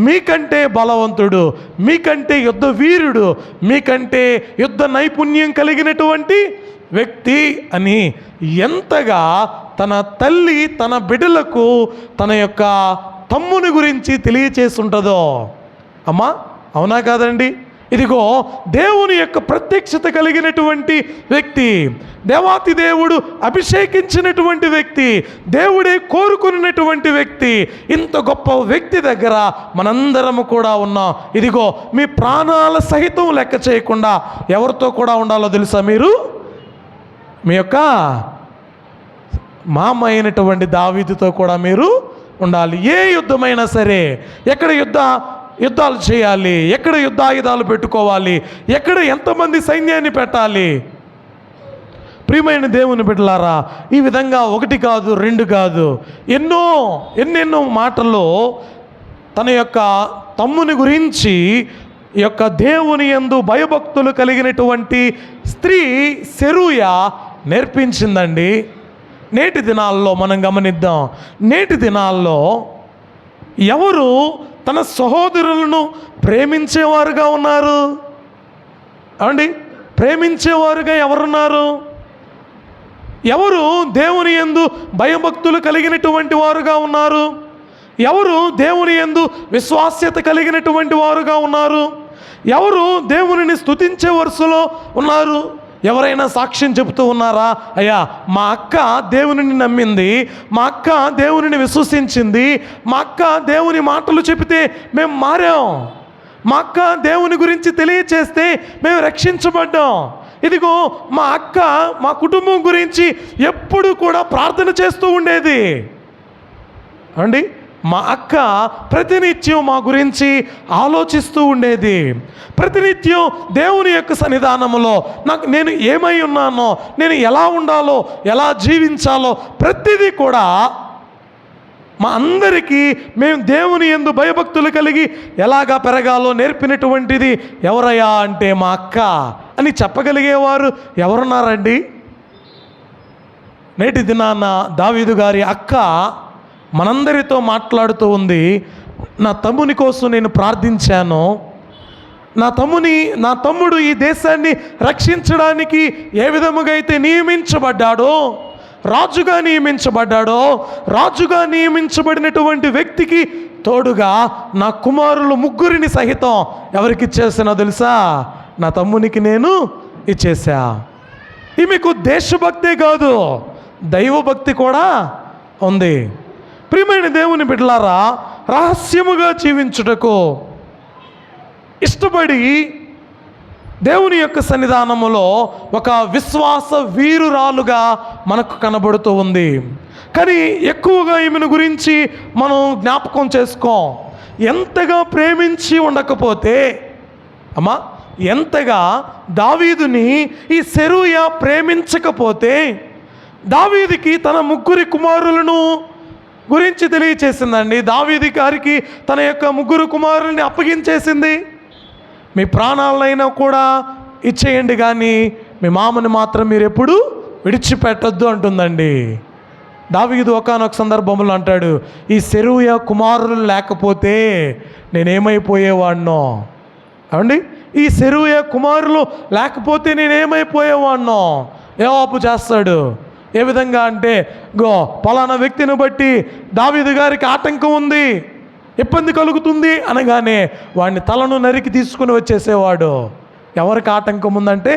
మీకంటే బలవంతుడు, మీకంటే యుద్ధ వీరుడు, మీకంటే యుద్ధ నైపుణ్యం కలిగినటువంటి వ్యక్తి అని ఎంతగా తన తల్లి తన బిడ్డలకు తన యొక్క తమ్ముని గురించి తెలియచేస్తుంటుందో. అమ్మా అవునా కాదండి? ఇదిగో దేవుని యొక్క ప్రత్యక్షత కలిగినటువంటి వ్యక్తి, దేవాతి దేవుడు అభిషేకించినటువంటి వ్యక్తి, దేవుడే కోరుకున్నటువంటి వ్యక్తి, ఇంత గొప్ప వ్యక్తి దగ్గర మనందరము కూడా ఉన్నాం. ఇదిగో మీ ప్రాణాల సహితం లెక్క చేయకుండా ఎవరితో కూడా ఉండాలో తెలుసా మీరు? మీ యొక్క మామ అయినటువంటి దావీదుతో కూడా మీరు ఉండాలి. ఏ యుద్ధమైనా సరే, ఎక్కడ యుద్ధాలు చేయాలి, ఎక్కడ యుద్ధాయుధాలు పెట్టుకోవాలి, ఎక్కడ ఎంతమంది సైన్యాన్ని పెట్టాలి. ప్రియమైన దేవుని బిడ్డలారా, ఈ విధంగా ఒకటి కాదు రెండు కాదు ఎన్నెన్నో మాటల్లో తన యొక్క తమ్ముని గురించి ఈ యొక్క దేవుని యందు భయభక్తులు కలిగినటువంటి స్త్రీ సెరూయా నేర్పించిందండి. నేటి దినాల్లో మనం గమనిద్దాం. నేటి దినాల్లో ఎవరు తన సహోదరులను ప్రేమించేవారుగా ఉన్నారు? అండి, ప్రేమించేవారుగా ఎవరున్నారు? ఎవరు దేవుని యందు భయభక్తులు కలిగినటువంటి వారుగా ఉన్నారు? ఎవరు దేవుని యందు విశ్వాస్యత కలిగినటువంటి వారుగా ఉన్నారు? ఎవరు దేవునిని స్తుతించే వరుసలో ఉన్నారు? ఎవరైనా సాక్ష్యం చెబుతూ ఉన్నారా? అయ్యా మా అక్క దేవునిని నమ్మింది, మా అక్క దేవునిని విశ్వసించింది, మా అక్క దేవుని మాటలు చెబితే మేము మారాం, మా అక్క దేవుని గురించి తెలియచేస్తే మేము రక్షించబడ్డాం. ఇదిగో మా అక్క మా కుటుంబం గురించి ఎప్పుడు కూడా ప్రార్థన చేస్తూ ఉండేది అండి. మా అక్క ప్రతినిత్యం మా గురించి ఆలోచిస్తూ ఉండేది. ప్రతినిత్యం దేవుని యొక్క సన్నిధానంలో నేను ఏమై ఉన్నానో, నేను ఎలా ఉండాలో, ఎలా జీవించాలో ప్రతిదీ కూడా మా అందరికీ మేము దేవుని యందు భయభక్తులు కలిగి ఎలాగా పెరగాలో నేర్పినటువంటిది ఎవరయ్యా అంటే మా అక్క అని చెప్పగలిగేవారు ఎవరున్నారండి? నేటి దినాన దావీదు గారి అక్క మనందరితో మాట్లాడుతూ ఉంది. నా తమ్ముని కోసం నేను ప్రార్థించాను, నా తమ్ముడు ఈ దేశాన్ని రక్షించడానికి ఏ విధముగా అయితే నియమించబడ్డాడో, రాజుగా నియమించబడినటువంటి వ్యక్తికి తోడుగా నా కుమారులు ముగ్గురిని సహితం ఎవరికి ఇచ్చేసానో తెలుసా? నా తమ్మునికి నేను ఇచ్చేసా. ఈమెకు దేశభక్తే కాదు, దైవభక్తి కూడా ఉంది. ప్రియమైన దేవుని బిడ్డలారా, రహస్యముగా జీవించుటకు ఇష్టపడి దేవుని యొక్క సన్నిధానములో ఒక విశ్వాస వీరురాలుగా మనకు కనబడుతూ ఉంది. కానీ ఎక్కువగా ఈమెను గురించి మనం జ్ఞాపకం చేసుకోం. ఎంతగా ప్రేమించి ఉండకపోతే, అమ్మా ఎంతగా దావీదుని ఈ సెరూయా ప్రేమించకపోతే, దావీదుకి తన ముగ్గురి కుమారులను గురించి తెలియచేసిందండి. దావీదు గారికి తన యొక్క ముగ్గురు కుమారుల్ని అప్పగించేసింది. మీ ప్రాణాలైనా కూడా ఇచ్చేయండి, కానీ మీ మామని మాత్రం మీరు ఎప్పుడు విడిచిపెట్టద్దు అంటుందండి. దావీదు ఒకానొక సందర్భంలో అంటాడు, ఈ సెరూయా కుమారులు లేకపోతే నేనేమైపోయేవాడినో. అవండి, ఈ సెరూయా కుమారులు లేకపోతే నేనేమైపోయేవాడినో. యోవాబు చేస్తాడు. ఏ విధంగా అంటే, పలానా వ్యక్తిని బట్టి దావీదు గారికి ఆటంకం ఉంది, ఇబ్బంది కలుగుతుంది అనగానే వాడిని తలను నరికి తీసుకుని వచ్చేసేవాడు. ఎవరికి ఆటంకం ఉందంటే,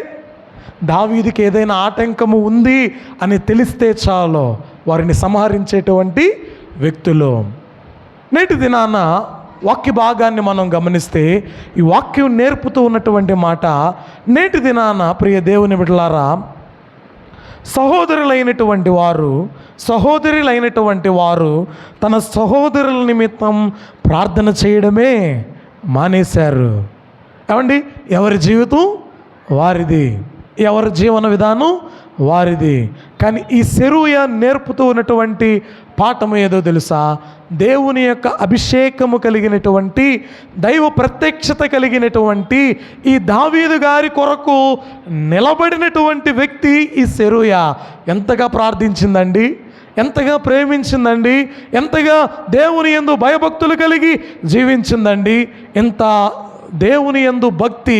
దావీదుకి ఏదైనా ఆటంకము ఉంది అని తెలిస్తే చాలు వారిని సంహరించేటువంటి వ్యక్తులు. నేటి దినాన వాక్య భాగాన్ని మనం గమనిస్తే, ఈ వాక్యం నేర్పుతూ ఉన్నటువంటి మాట, నేటి దినాన ప్రియ దేవుని బిడ్డలారా, సహోదరులైనటువంటి వారు తన సహోదరుల నిమిత్తం ప్రార్థన చేయడమే మానేశారు. ఏమండి, ఎవరి జీవితం వారిది, ఎవరి జీవన విధానం వారిది. కానీ ఈ సెరూయా నేర్పుతూ ఉన్నటువంటి పాఠం ఏదో తెలుసా? దేవుని యొక్క అభిషేకము కలిగినటువంటి, దైవ ప్రత్యక్షత కలిగినటువంటి ఈ దావీదు గారి కొరకు నిలబడినటువంటి వ్యక్తి ఈ సెరూయా ఎంతగా ప్రార్థించిందండి, ఎంతగా ప్రేమించిందండి, ఎంతగా దేవుని యందు భయభక్తులు కలిగి జీవించిందండి. ఇంత దేవుని యందు భక్తి,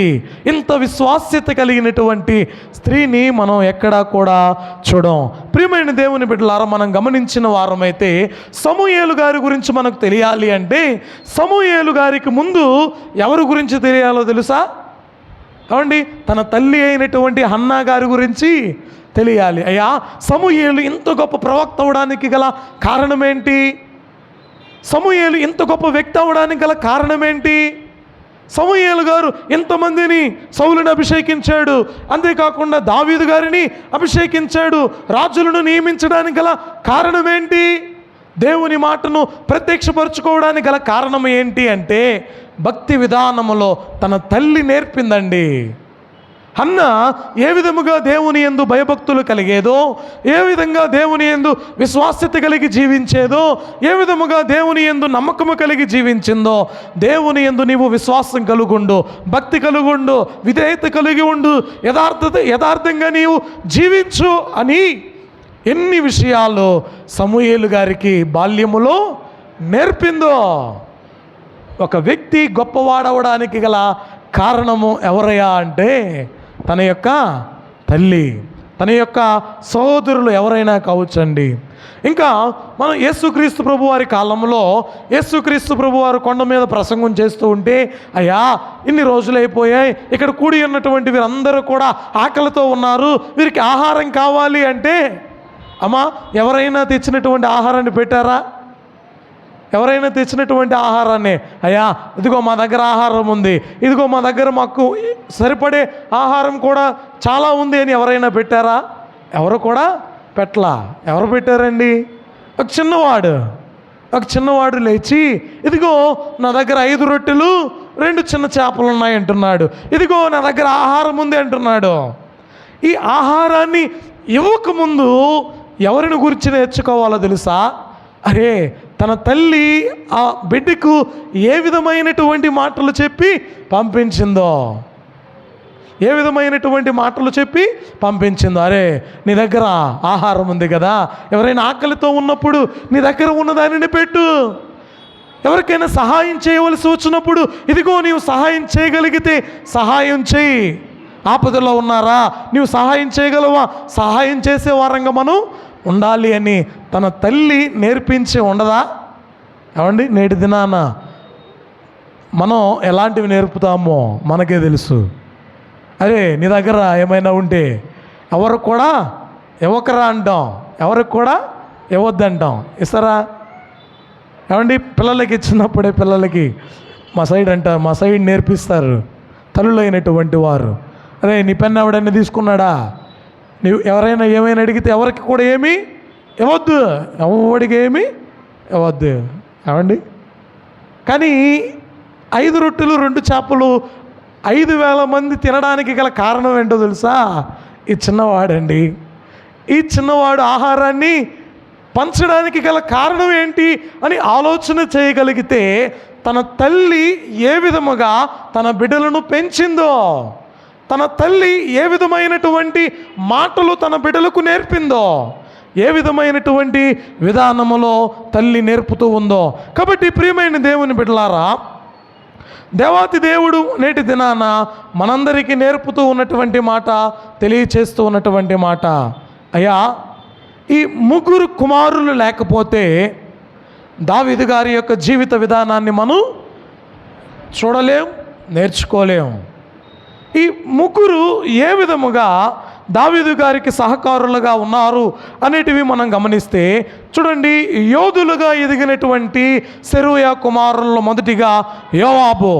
ఇంత విశ్వాస్యత కలిగినటువంటి స్త్రీని మనం ఎక్కడా కూడా చూడం. ప్రియమైన దేవుని బిడ్డలారా, మనం గమనించిన వారమైతే సమూయేలు గారి గురించి మనకు తెలియాలి అంటే, సమూయేలు గారికి ముందు ఎవరి గురించి తెలియాలో తెలుసా? అవండి, తన తల్లి అయినటువంటి హన్నా గారి గురించి తెలియాలి. అయ్యా, సమూయేలు ఇంత గొప్ప ప్రవక్త అవడానికి గల కారణమేంటి? సమూయేలు ఇంత గొప్ప వ్యక్తి అవడానికి గల కారణమేంటి? సమూయేలు గారు ఎంతమందిని సౌలుని అభిషేకించాడు, అంతేకాకుండా దావీదు గారిని అభిషేకించాడు, రాజులను నియమించడానికి గల కారణం ఏంటి? దేవుని మాటను ప్రత్యక్షపరచుకోవడానికి గల కారణం ఏంటి అంటే, భక్తి విధానములో తన తల్లి నేర్పిందండి. హన్న ఏ విధముగా దేవుని యందు భయభక్తులు కలిగేదో, ఏ విధంగా దేవుని యందు విశ్వాస్యత కలిగి జీవించేదో, ఏ విధముగా దేవుని యందు నమ్మకము కలిగి జీవించిందో, దేవుని యందు నీవు విశ్వాసం కలుగుండు, భక్తి కలుగుండు, విధేయత కలిగి ఉండు, యథార్థంగా నీవు జీవించు అని ఎన్ని విషయాలు సమూయేలు గారికి బాల్యములో నేర్పిందో. ఒక వ్యక్తి గొప్పవాడవడానికి గల కారణము ఎవరయ్యా అంటే తన యొక్క తల్లి, తన యొక్క సహోదరులు ఎవరైనా కావచ్చండి. ఇంకా మనం యేసుక్రీస్తు ప్రభు వారి కాలంలో యేసుక్రీస్తు ప్రభు వారు కొండ మీద ప్రసంగం చేస్తూ ఉంటే, అయ్యా ఇన్ని రోజులు అయిపోయాయి, ఇక్కడ కూడి ఉన్నటువంటి వీరందరూ కూడా ఆకలితో ఉన్నారు, వీరికి ఆహారం కావాలి అంటే, అమ్మా ఎవరైనా తెచ్చినటువంటి ఆహారాన్ని పెట్టారా? ఎవరైనా తెచ్చినటువంటి ఆహారాన్ని, అయ్యా ఇదిగో మా దగ్గర ఆహారం ఉంది, ఇదిగో మా దగ్గర మాకు సరిపడే ఆహారం కూడా చాలా ఉంది అని ఎవరైనా పెట్టారా? ఎవరు కూడా పెట్టలా. ఎవరు పెట్టారండి? ఒక చిన్నవాడు లేచి, ఇదిగో నా దగ్గర 5 రొట్టెలు 2 చిన్న చేపలు ఉన్నాయి అంటున్నాడు, ఇదిగో నా దగ్గర ఆహారం ఉంది అంటున్నాడు. ఈ ఆహారాన్ని ఇవ్వకముందు ఎవరిని గురించి నేర్చుకోవాలో తెలుసా? అరే, తన తల్లి ఆ బిడ్డకు ఏ విధమైనటువంటి మాటలు చెప్పి పంపించిందో, ఏ విధమైనటువంటి మాటలు చెప్పి పంపించిందో. అరే, నీ దగ్గర ఆహారం ఉంది కదా, ఎవరైనా ఆకలితో ఉన్నప్పుడు నీ దగ్గర ఉన్న దానిని పెట్టు. ఎవరికైనా సహాయం చేయవలసి వచ్చినప్పుడు, ఇదిగో నీవు సహాయం చేయగలిగితే సహాయం చేయి. ఆపదలో ఉన్నారా, నీవు సహాయం చేయగలవా, సహాయం చేసే వారంగా మనం ఉండాలి అని తన తల్లి నేర్పించి ఉండదా? ఏమండి, నేటి దినాన మనం ఎలాంటివి నేర్పుతామో మనకే తెలుసు. అరే, నీ దగ్గర ఏమైనా ఉంటే ఎవరు కూడా ఇవ్వకరా అంటాం, ఎవరికి కూడా ఇవ్వద్దంటాం. ఇస్తారా? ఏమండి, పిల్లలకి ఇచ్చినప్పుడే పిల్లలకి మా సైడ్ నేర్పిస్తారు తల్లులైనటువంటి వారు. అరే, నీ పెన్ను ఎవడన్నా తీసుకున్నాడా, నీవు ఎవరైనా ఏమైనా అడిగితే ఎవరికి కూడా ఏమీ ఇవ్వద్దు, ఎవడికి ఏమీ ఇవ్వద్దు. ఏమండి, కానీ 5 రొట్టెలు 2 చేపలు 5,000 మంది తినడానికి గల కారణం ఏంటో తెలుసా? ఈ చిన్నవాడండి. ఈ చిన్నవాడు ఆహారాన్ని పంచడానికి గల కారణం ఏంటి అని ఆలోచన చేయగలిగితే, తన తల్లి ఏ విధముగా తన బిడ్డలను పెంచిందో, తన తల్లి ఏ విధమైనటువంటి మాటలు తన బిడ్డలకు నేర్పిందో, ఏ విధమైనటువంటి విధానములో తల్లి నేర్పుతూ ఉందో. కాబట్టి ప్రియమైన దేవుని బిడ్డలారా, దేవాతి దేవుడు నేటి దినాన మనందరికీ నేర్పుతూ ఉన్నటువంటి మాట, తెలియచేస్తూ ఉన్నటువంటి మాట, అయ్యా ఈ 3 కుమారులు లేకపోతే దావీదు గారి యొక్క జీవిత విధానాన్ని మనం చూడలేం, నేర్చుకోలేం. ఈ 3 ఏ విధముగా దావీదు గారికి సహకారులుగా ఉన్నారు అనేటివి మనం గమనిస్తే, చూడండి, యోధులుగా ఎదిగినటువంటి సెరూయా కుమారుల్లో మొదటిగా యోవాబు.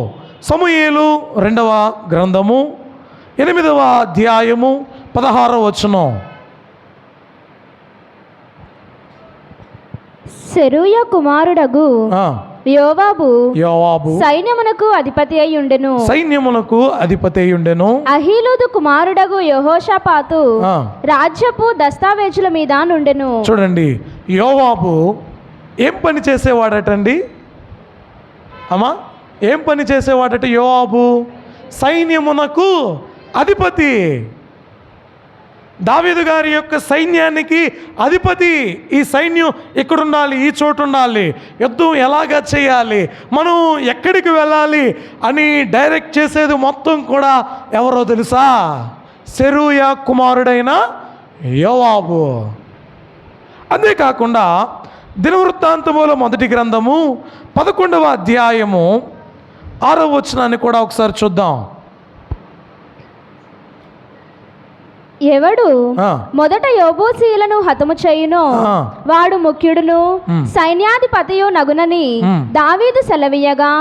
సమూయేలు 2వ గ్రంథము 8వ అధ్యాయము 16వ వచనం. సెరూయా కుమారుడగు యోవాబు సైన్యమునకు అధిపతి అయి ఉండెను. అహీలూదు కుమారుడగు యెహోషాపాతు రాజ్యపు దస్తావేజుల మీద నుండెను. చూడండి, యోవాబు ఏం పని చేసేవాడటండి అమ్మా? ఏం పని చేసేవాడట యోవాబు? సైన్యమునకు అధిపతి. దావీదు గారి యొక్క సైన్యానికి అధిపతి. ఈ సైన్యం ఇక్కడ ఉండాలి, ఈ చోటు ఉండాలి, యుద్ధం ఎలాగా చేయాలి, మనం ఎక్కడికి వెళ్ళాలి అని డైరెక్ట్ చేసేది మొత్తం కూడా ఎవరో తెలుసా? సెరూయా కుమారుడైన యోవాబు. అంతేకాకుండా దినవృత్తాంతముల మొదటి గ్రంథము 11వ అధ్యాయము 6వ వచనాన్ని కూడా ఒకసారి చూద్దాం. ఎవడు మొదట యెబూసీయులను హతము చేయునో వాడు ముఖ్యుడును సైన్యాధిపతియు నగునని దావీదు సెలవీయగా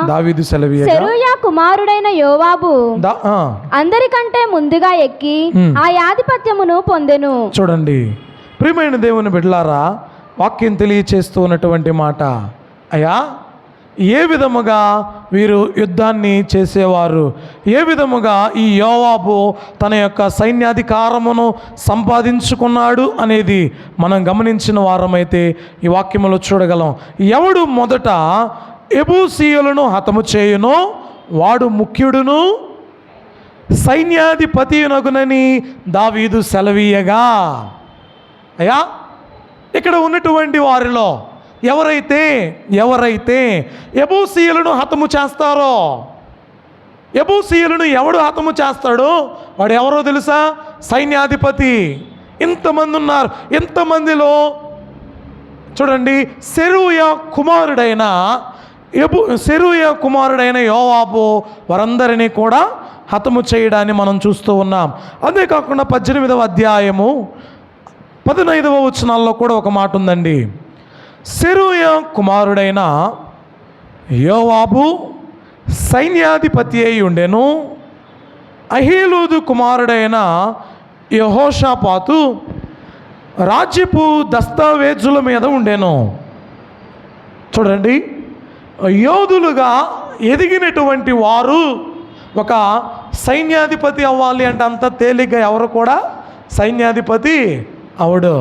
సెరూయా కుమారుడైన యోవాబు అందరికంటే ముందుగా ఎక్కి ఆ ఆధిపత్యమును పొందెను. చూడండి ప్రియమైన దేవుని బిడ్డలారా, వాక్యం తెలియచేస్తూ ఉన్నటువంటి మాట, అయ్యా ఏ విధముగా వీరు యుద్ధాన్ని చేసేవారు, ఏ విధముగా ఈ యోవాబు తన యొక్క సైన్యాధికారమును సంపాదించుకున్నాడు అనేది మనం గమనించిన వారమైతే ఈ వాక్యములో చూడగలం. ఎవడు మొదట యెబూసీయులను హతము చేయునో వాడు ముఖ్యుడును సైన్యాధిపతియునగునని దావీదు సెలవీయగా. అయ్యా ఇక్కడ ఉన్నటువంటి వారిలో ఎవరైతే యెబూసీయులను హతము చేస్తారో, యెబూసీయులను ఎవడు హతము చేస్తాడో వాడు ఎవరో తెలుసా? సైన్యాధిపతి. ఇంతమంది ఉన్నారు. ఇంతమందిలో చూడండి, సెరూయా కుమారుడైన యోవాబు వారందరినీ కూడా హతము చేయడాన్ని మనం చూస్తూ ఉన్నాం. అంతేకాకుండా 18వ అధ్యాయము 15వ వచనాల్లో కూడా ఒక మాట ఉందండి. సెరూయా కుమారుడైన యోవాబు సైన్యాధిపతి అయి ఉండెను. అహీలూదు కుమారుడైన యెహోషాపాతు రాజ్యపు దస్తావేజుల మీద ఉండెను. చూడండి, యోధులుగా ఎదిగినటువంటి వారు ఒక సైన్యాధిపతి అవ్వాలి అంటే అంత తేలిగ్గా ఎవరు కూడా సైన్యాధిపతి అవడు.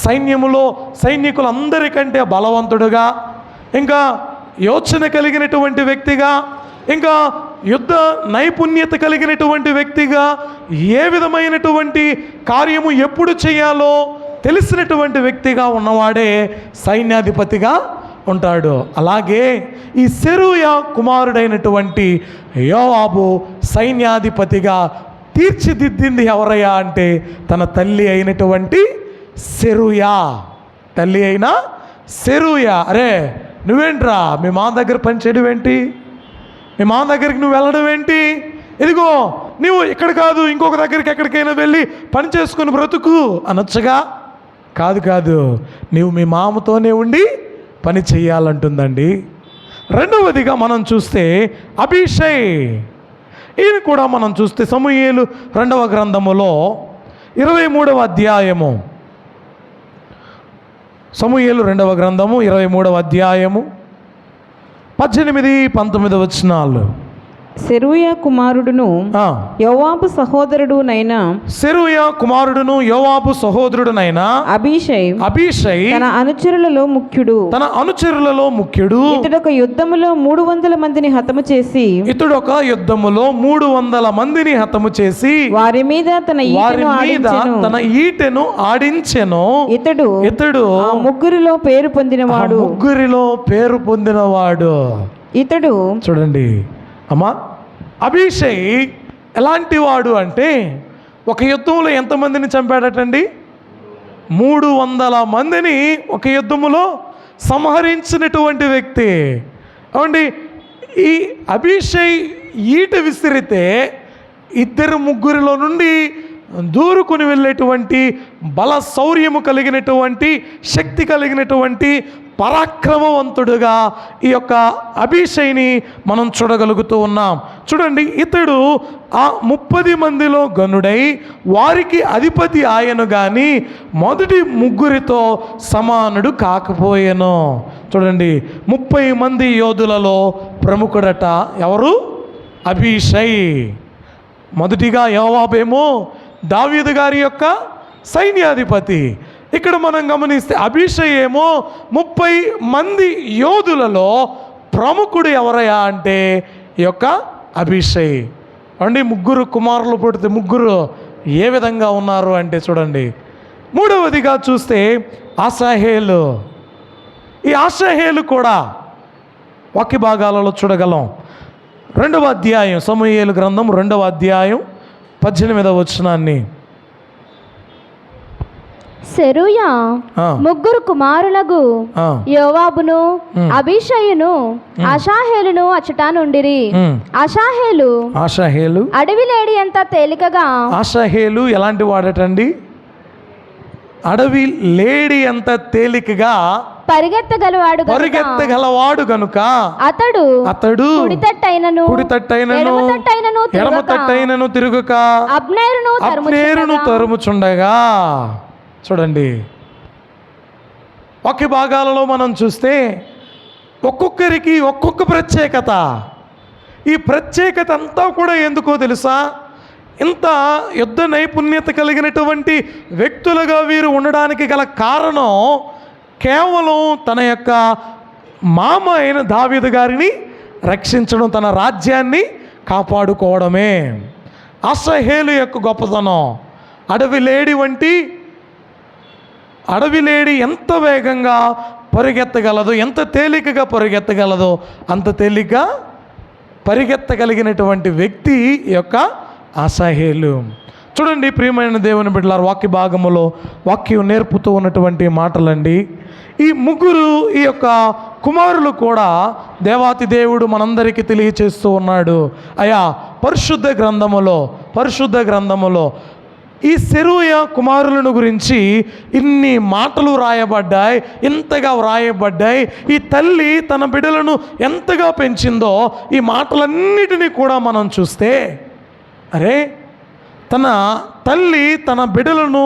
సైన్యములో సైనికులందరికంటే బలవంతుడుగా, ఇంకా యోచన కలిగినటువంటి వ్యక్తిగా, ఇంకా యుద్ధ నైపుణ్యత కలిగినటువంటి వ్యక్తిగా, ఏ విధమైనటువంటి కార్యము ఎప్పుడు చేయాలో తెలిసినటువంటి వ్యక్తిగా ఉన్నవాడే సైన్యాధిపతిగా ఉంటాడు. అలాగే ఈ సెరూయా కుమారుడైనటువంటి యోవాబు సైన్యాధిపతిగా తీర్చిదిద్దింది ఎవరయ్యా అంటే తన తల్లి అయినటువంటి సెరూయా. తల్లి అయిన సెరూయా. అరే నువ్వేంట్రా మీ మా దగ్గర పని చేయడం ఏంటి, మీ మా దగ్గరికి నువ్వు వెళ్ళడం ఏంటి, ఇదిగో నువ్వు ఇక్కడ కాదు ఇంకొక దగ్గరికి ఎక్కడికైనా వెళ్ళి పని చేసుకుని బ్రతుకు అనొచ్చగా. కాదు, నీవు మీ మామతోనే ఉండి పని చెయ్యాలంటుందండి. రెండవదిగా మనం చూస్తే అబీషై. ఈయన కూడా మనం చూస్తే సమూయేలు 2వ గ్రంథములో 23వ అధ్యాయము, సమూయేలు 2వ గ్రంథము 23వ అధ్యాయము 18-19 వచనాలు. సెరూయా కుమారుడును యోవాబు సహోదరుడునైన అబీషై తన అనుచరులలో ముఖ్యుడు. ఇతడు ఒక యుద్ధములో 300 మందిని హతము చేసి వారి మీద తన ఈటెను ఆడించెను. ఇతడు ముగ్గురిలో పేరు పొందినవాడు. ఇతడు చూడండి అమ్మా, అబీషై ఎలాంటి వాడు అంటే ఒక యుద్ధంలో ఎంతమందిని చంపాడటండి? 300 మందిని ఒక యుద్ధములో సంహరించినటువంటి వ్యక్తి. అవునండి, ఈ అబీషై ఈట విసిరితే 2-3 నుండి దూరుకుని వెళ్ళేటువంటి బల శౌర్యము కలిగినటువంటి శక్తి కలిగినటువంటి పరాక్రమవంతుడుగా ఈ యొక్క అభిషైని మనం చూడగలుగుతూ ఉన్నాం. చూడండి, ఇతడు ఆ 30 మందిలో గనుడై వారికి అధిపతి ఆయను గాని మొదటి ముగ్గురితో సమానుడు కాకపోయెను. చూడండి, 30 మంది యోధులలో ప్రముఖుడట. ఎవరు? అభిషై. మొదటిగా యోవాబేమో దావీదు గారి యొక్క సైన్యాధిపతి. ఇక్కడ మనం గమనిస్తే అభిషై ఏమో 30 మంది యోధులలో ప్రముఖుడు ఎవరయ్యా అంటే ఈ యొక్క అభిషై. అండి, ముగ్గురు కుమారులు పుడితే ముగ్గురు ఏ విధంగా ఉన్నారు అంటే చూడండి. మూడవదిగా చూస్తే ఆసాహేలు. ఈ ఆసాహేలు కూడా వాక్య భాగాలలో చూడగలం. 2వ అధ్యాయం, సమూయేలు గ్రంథం 2వ అధ్యాయం 18వ వచనాన్ని. సెరూయా ముగ్గురు కుమారులకు యోవాబును అభిషయును ఆషాహేలును అచ్చట నుండిరి. ఆషాహేలు అడవి లేడి ఎంత తేలికగా. ఆషాహేలు ఎలాంటి వాడటండి? అడవి లేడి ఎంత తేలికగా పరిగెత్తగలవాడు గనుక అతడు కుడితట్టైనను ఎడమతట్టైనను తిరుగుక అబ్నేరును తరుముచుండగా. చూడండి, ఒక్క భాగాలలో మనం చూస్తే ఒక్కొక్కరికి ఒక్కొక్క ప్రత్యేకత. ఈ ప్రత్యేకత అంతా కూడా ఎందుకో తెలుసా? ఇంత యుద్ధ నైపుణ్యత కలిగినటువంటి వ్యక్తులుగా వీరు ఉండడానికి గల కారణం కేవలం తన యొక్క మామ అయిన దావీదు గారిని రక్షించడం, తన రాజ్యాన్ని కాపాడుకోవడమే. ఆసాహేలు యొక్క గొప్పతనం. అడవి లేడి ఎంత వేగంగా పరిగెత్తగలదో, ఎంత తేలికగా పరిగెత్తగలదో అంత తేలికగా పరిగెత్తగలిగినటువంటి వ్యక్తి యొక్క ఆసాహేలు. చూడండి ప్రియమైన దేవుని బిడ్డలారా, వాక్య భాగములో వాక్యం నేర్పుతూ ఉన్నటువంటి మాటలండి. ఈ ముగ్గురు ఈ యొక్క కుమారులు కూడా దేవాతి దేవుడు మనందరికీ తెలియచేస్తూ ఉన్నాడు. అయా పరిశుద్ధ గ్రంథములో ఈ సెరూయా కుమారులను గురించి ఇన్ని మాటలు వ్రాయబడ్డాయి, ఇంతగా వ్రాయబడ్డాయి. ఈ తల్లి తన బిడ్డలను ఎంతగా పెంచిందో ఈ మాటలన్నిటినీ కూడా మనం చూస్తే, అరే తన తల్లి తన బిడ్డలను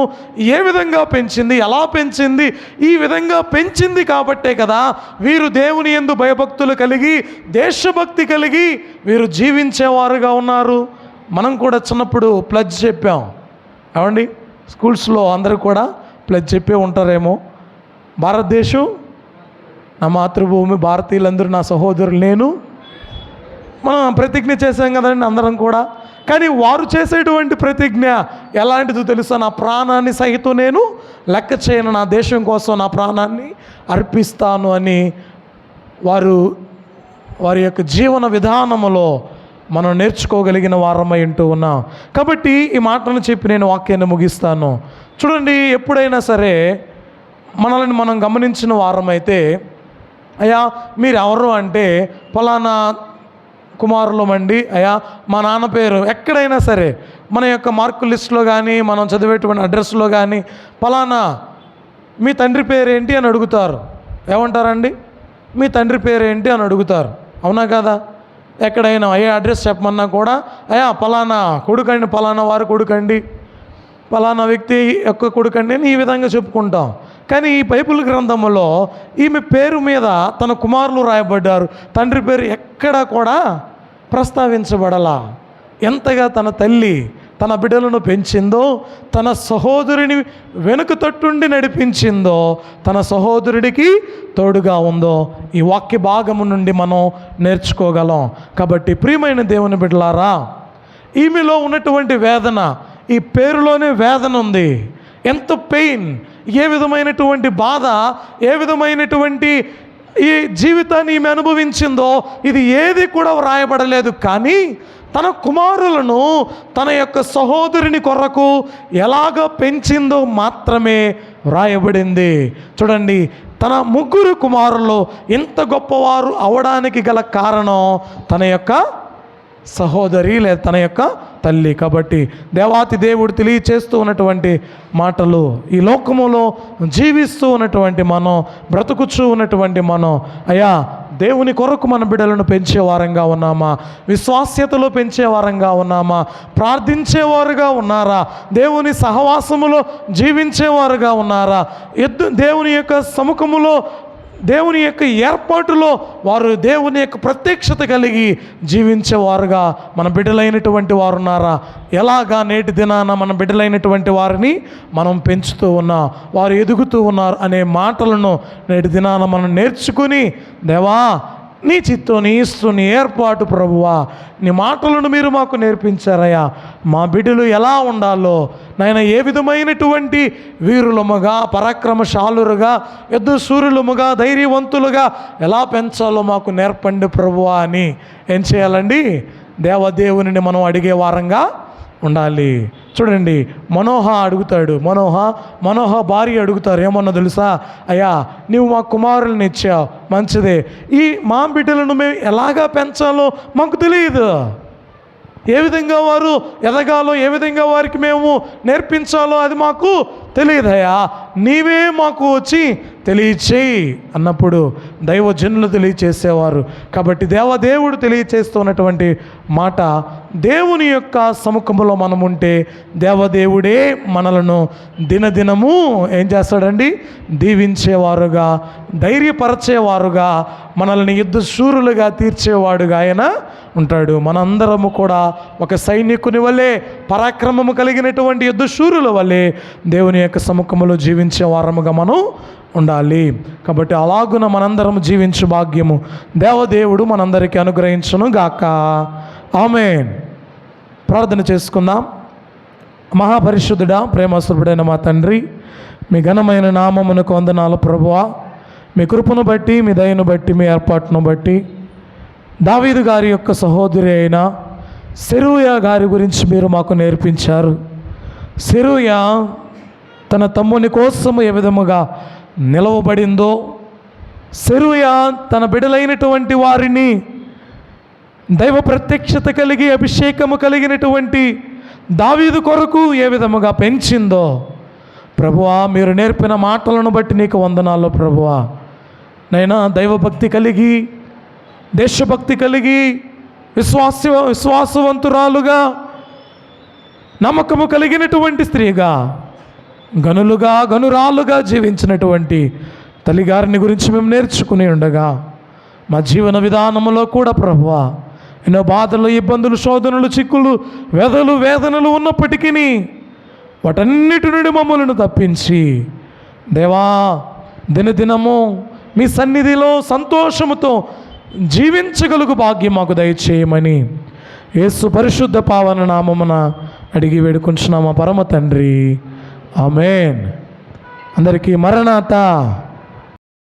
ఏ విధంగా పెంచింది, ఎలా పెంచింది, ఈ విధంగా పెంచింది కాబట్టే కదా వీరు దేవుని యందు భయభక్తులు కలిగి దేశభక్తి కలిగి వీరు జీవించేవారుగా ఉన్నారు. మనం కూడా చిన్నప్పుడు ప్లజ్ చెప్పాం ఏమండి, స్కూల్స్లో అందరూ కూడా ప్లజ్ చెప్పే ఉంటారేమో. భారతదేశం నా మాతృభూమి, భారతీయులందరూ నా సహోదరులు, నేను, మనం ప్రతిజ్ఞ చేసాం కదండి అందరం కూడా. కానీ వారు చేసేటువంటి ప్రతిజ్ఞ ఎలాంటిదో తెలుసా? నా ప్రాణాన్ని సహితం నేను లెక్క చేయను, నా దేశం కోసం నా ప్రాణాన్ని అర్పిస్తాను అని వారి యొక్క జీవన విధానములో మనం నేర్చుకోగలిగిన వారమై ఉంటూ ఉన్నాం. కాబట్టి ఈ మాటలను చెప్పి నేను వాక్యాన్ని ముగిస్తాను. చూడండి, ఎప్పుడైనా సరే మనల్ని మనం గమనించిన వారమైతే, అయ్యా మీరు ఎవరు అంటే ఫలానా కుమారులమండి, అయ్యా మా నాన్న పేరు, ఎక్కడైనా సరే మన యొక్క మార్కు లిస్టులో కానీ మనం చదివేటువంటి అడ్రస్లో కానీ ఫలానా మీ తండ్రి పేరేంటి అని అడుగుతారు. ఏమంటారండి? మీ తండ్రి పేరేంటి అని అడుగుతారు. అవునా కదా? ఎక్కడైనా అయ్యా అడ్రస్ చెప్పమన్నా కూడా అయ్యా ఫలానా కొడుకండి, ఫలానా వారు కొడుకండి, ఫలానా వ్యక్తి యొక్క కొడుకండి అని ఈ విధంగా చెప్పుకుంటాం. కానీ ఈ బైబిల్ గ్రంథంలో ఈమె పేరు మీద తన కుమారులు రాయబడ్డారు, తండ్రి పేరు ఎక్కడా కూడా ప్రస్తావించబడలా. ఎంతగా తన తల్లి తన బిడ్డలను పెంచిందో, తన సహోదరుని వెనుక తట్టుండి నడిపించిందో, తన సహోదరుడికి తోడుగా ఉందో ఈ వాక్య భాగము నుండి మనం నేర్చుకోగలం. కాబట్టి ప్రియమైన దేవుని బిడ్డలారా, ఈమెలో ఉన్నటువంటి వేదన, ఈ పేరులోనే వేదన ఉంది. ఎంత పెయిన్, ఏ విధమైనటువంటి బాధ, ఏ విధమైనటువంటి ఈ జీవితాన్ని ఈమె అనుభవించిందో ఇది ఏది కూడా వ్రాయబడలేదు. కానీ తన కుమారులను తన యొక్క సహోదరుని కొరకు ఎలాగ పెంచిందో మాత్రమే వ్రాయబడింది. చూడండి, తన ముగ్గురు కుమారులు ఎంత గొప్పవారు అవడానికి గల కారణం తన యొక్క సహోదరి లేదా తన యొక్క తల్లి. కాబట్టి దేవాతి దేవుడు తెలియచేస్తూ ఉన్నటువంటి మాటలు, ఈ లోకములో జీవిస్తూ ఉన్నటువంటి మనం, బ్రతుకుచూ ఉన్నటువంటి మనం, అయ్యా దేవుని కొరకు మన బిడ్డలను పెంచే వారంగా ఉన్నామా? విశ్వాస్యతలో పెంచే వారంగా ఉన్నామా? ప్రార్థించేవారుగా ఉన్నారా? దేవుని సహవాసములో జీవించేవారుగా ఉన్నారా? దేవుని యొక్క సముఖములో, దేవుని యొక్క ఏర్పాటులో వారు దేవుని యొక్క ప్రత్యక్షత కలిగి జీవించేవారుగా మన బిడ్డలైనటువంటి వారు ఉన్నారా? ఎలాగా నేటి దినాన మన బిడ్డలైనటువంటి వారిని మనం పెంచుతూ ఉన్నా, వారు ఎదుగుతూ ఉన్నారు అనే మాటలను నేటి దినాన మనం నేర్చుకుని, దేవా నీ చిత్తం, నీ ఇష్టం, నీ ఏర్పాటు ప్రభువా, నీ మాటలను మీరు మాకు నేర్పించారయ్యా. మా బిడ్డలు ఎలా ఉండాలో నాయన, ఏ విధమైనటువంటి వీరులముగా, పరాక్రమశాలురుగా, యుద్ధ సూర్యులముగా, ధైర్యవంతులుగా ఎలా పెంచాలో మాకు నేర్పండి ప్రభువా అని ఏం చేయాలండి? దేవదేవుని మనం అడిగే వారంగా ఉండాలి. చూడండి, మనోహ అడుగుతాడు. మనోహ భార్య అడుగుతారు, ఏమన్నా తెలుసా? అయ్యా నీవు మా కుమారుల్ని ఇచ్చావు, మంచిదే, ఈ మా బిడ్డలను మేము ఎలాగా పెంచాలో మాకు తెలియదు. ఏ విధంగా వారు ఎదగాలో, ఏ విధంగా వారికి మేము నేర్పించాలో అది మాకు తెలియదయా, నీవే మాకు వచ్చి తెలియచేయి అన్నప్పుడు దైవజనులు తెలియచేసేవారు. కాబట్టి దేవదేవుడు తెలియచేస్తున్నటువంటి మాట, దేవుని యొక్క సముఖంలో మనం ఉంటే దేవదేవుడే మనలను దినదినము ఏం చేస్తాడండి? దీవించేవారుగా, ధైర్యపరచేవారుగా, మనల్ని యుద్ధ శూరులుగా తీర్చేవాడుగా ఆయన ఉంటాడు. మనందరము కూడా ఒక సైనికుని వల్లే, పరాక్రమము కలిగినటువంటి యుద్ధ శూరుల వల్లే దేవుని యొక్క సముఖంలో జీవించే వారముగా మనం ఉండాలి. కాబట్టి అలాగున మనందరం జీవించు భాగ్యము దేవదేవుడు మనందరికీ అనుగ్రహించును గాక. ఆమేన్. ప్రార్థన చేసుకుందాం. మహాపరిశుద్ధుడా, ప్రేమస్వరూపుడైన మా తండ్రి, మీ ఘనమైన నామమునకు వందనాలు ప్రభువా. మీ కృపను బట్టి, మీ దయను బట్టి, మీ ఏర్పాటును బట్టి, దావీదు గారి యొక్క సహోదరి అయిన సెరూయా గారి గురించి మీరు మాకు నేర్పించారు. సెరూయా తన తమ్ముని కోసము ఏ విధముగా నిలవబడిందో, సెరూయా తన బిడ్డలైనటువంటి వారిని దైవ ప్రత్యక్షత కలిగి, అభిషేకము కలిగినటువంటి దావీదు కొరకు ఏ విధముగా పెంచిందో ప్రభువా, మీరు నేర్పిన మాటలను బట్టి నీకు వందనాలు ప్రభువా. నైనా దైవభక్తి కలిగి, దేశభక్తి కలిగి, విశ్వాసవంతురాలుగా, నమ్మకము కలిగినటువంటి స్త్రీగా, గనురాలుగా జీవించినటువంటి తల్లిగారిని గురించి మేము నేర్చుకుని ఉండగా, మా జీవన విధానంలో కూడా ప్రభువా ఎన్నో బాధలు, ఇబ్బందులు, శోధనలు, చిక్కులు, వేదనలు ఉన్నప్పటికీ వాటన్నిటి నుండి మమ్మల్ని తప్పించి దేవా దినదినము మీ సన్నిధిలో సంతోషముతో జీవించగలుగు భాగ్యం మాకు దయచేయమని యేసు పరిశుద్ధ పావన నామమున అడిగి వేడుకుంటున్నామా పరమ తండ్రి. ఆమేన్. అందరికీ మరణాత.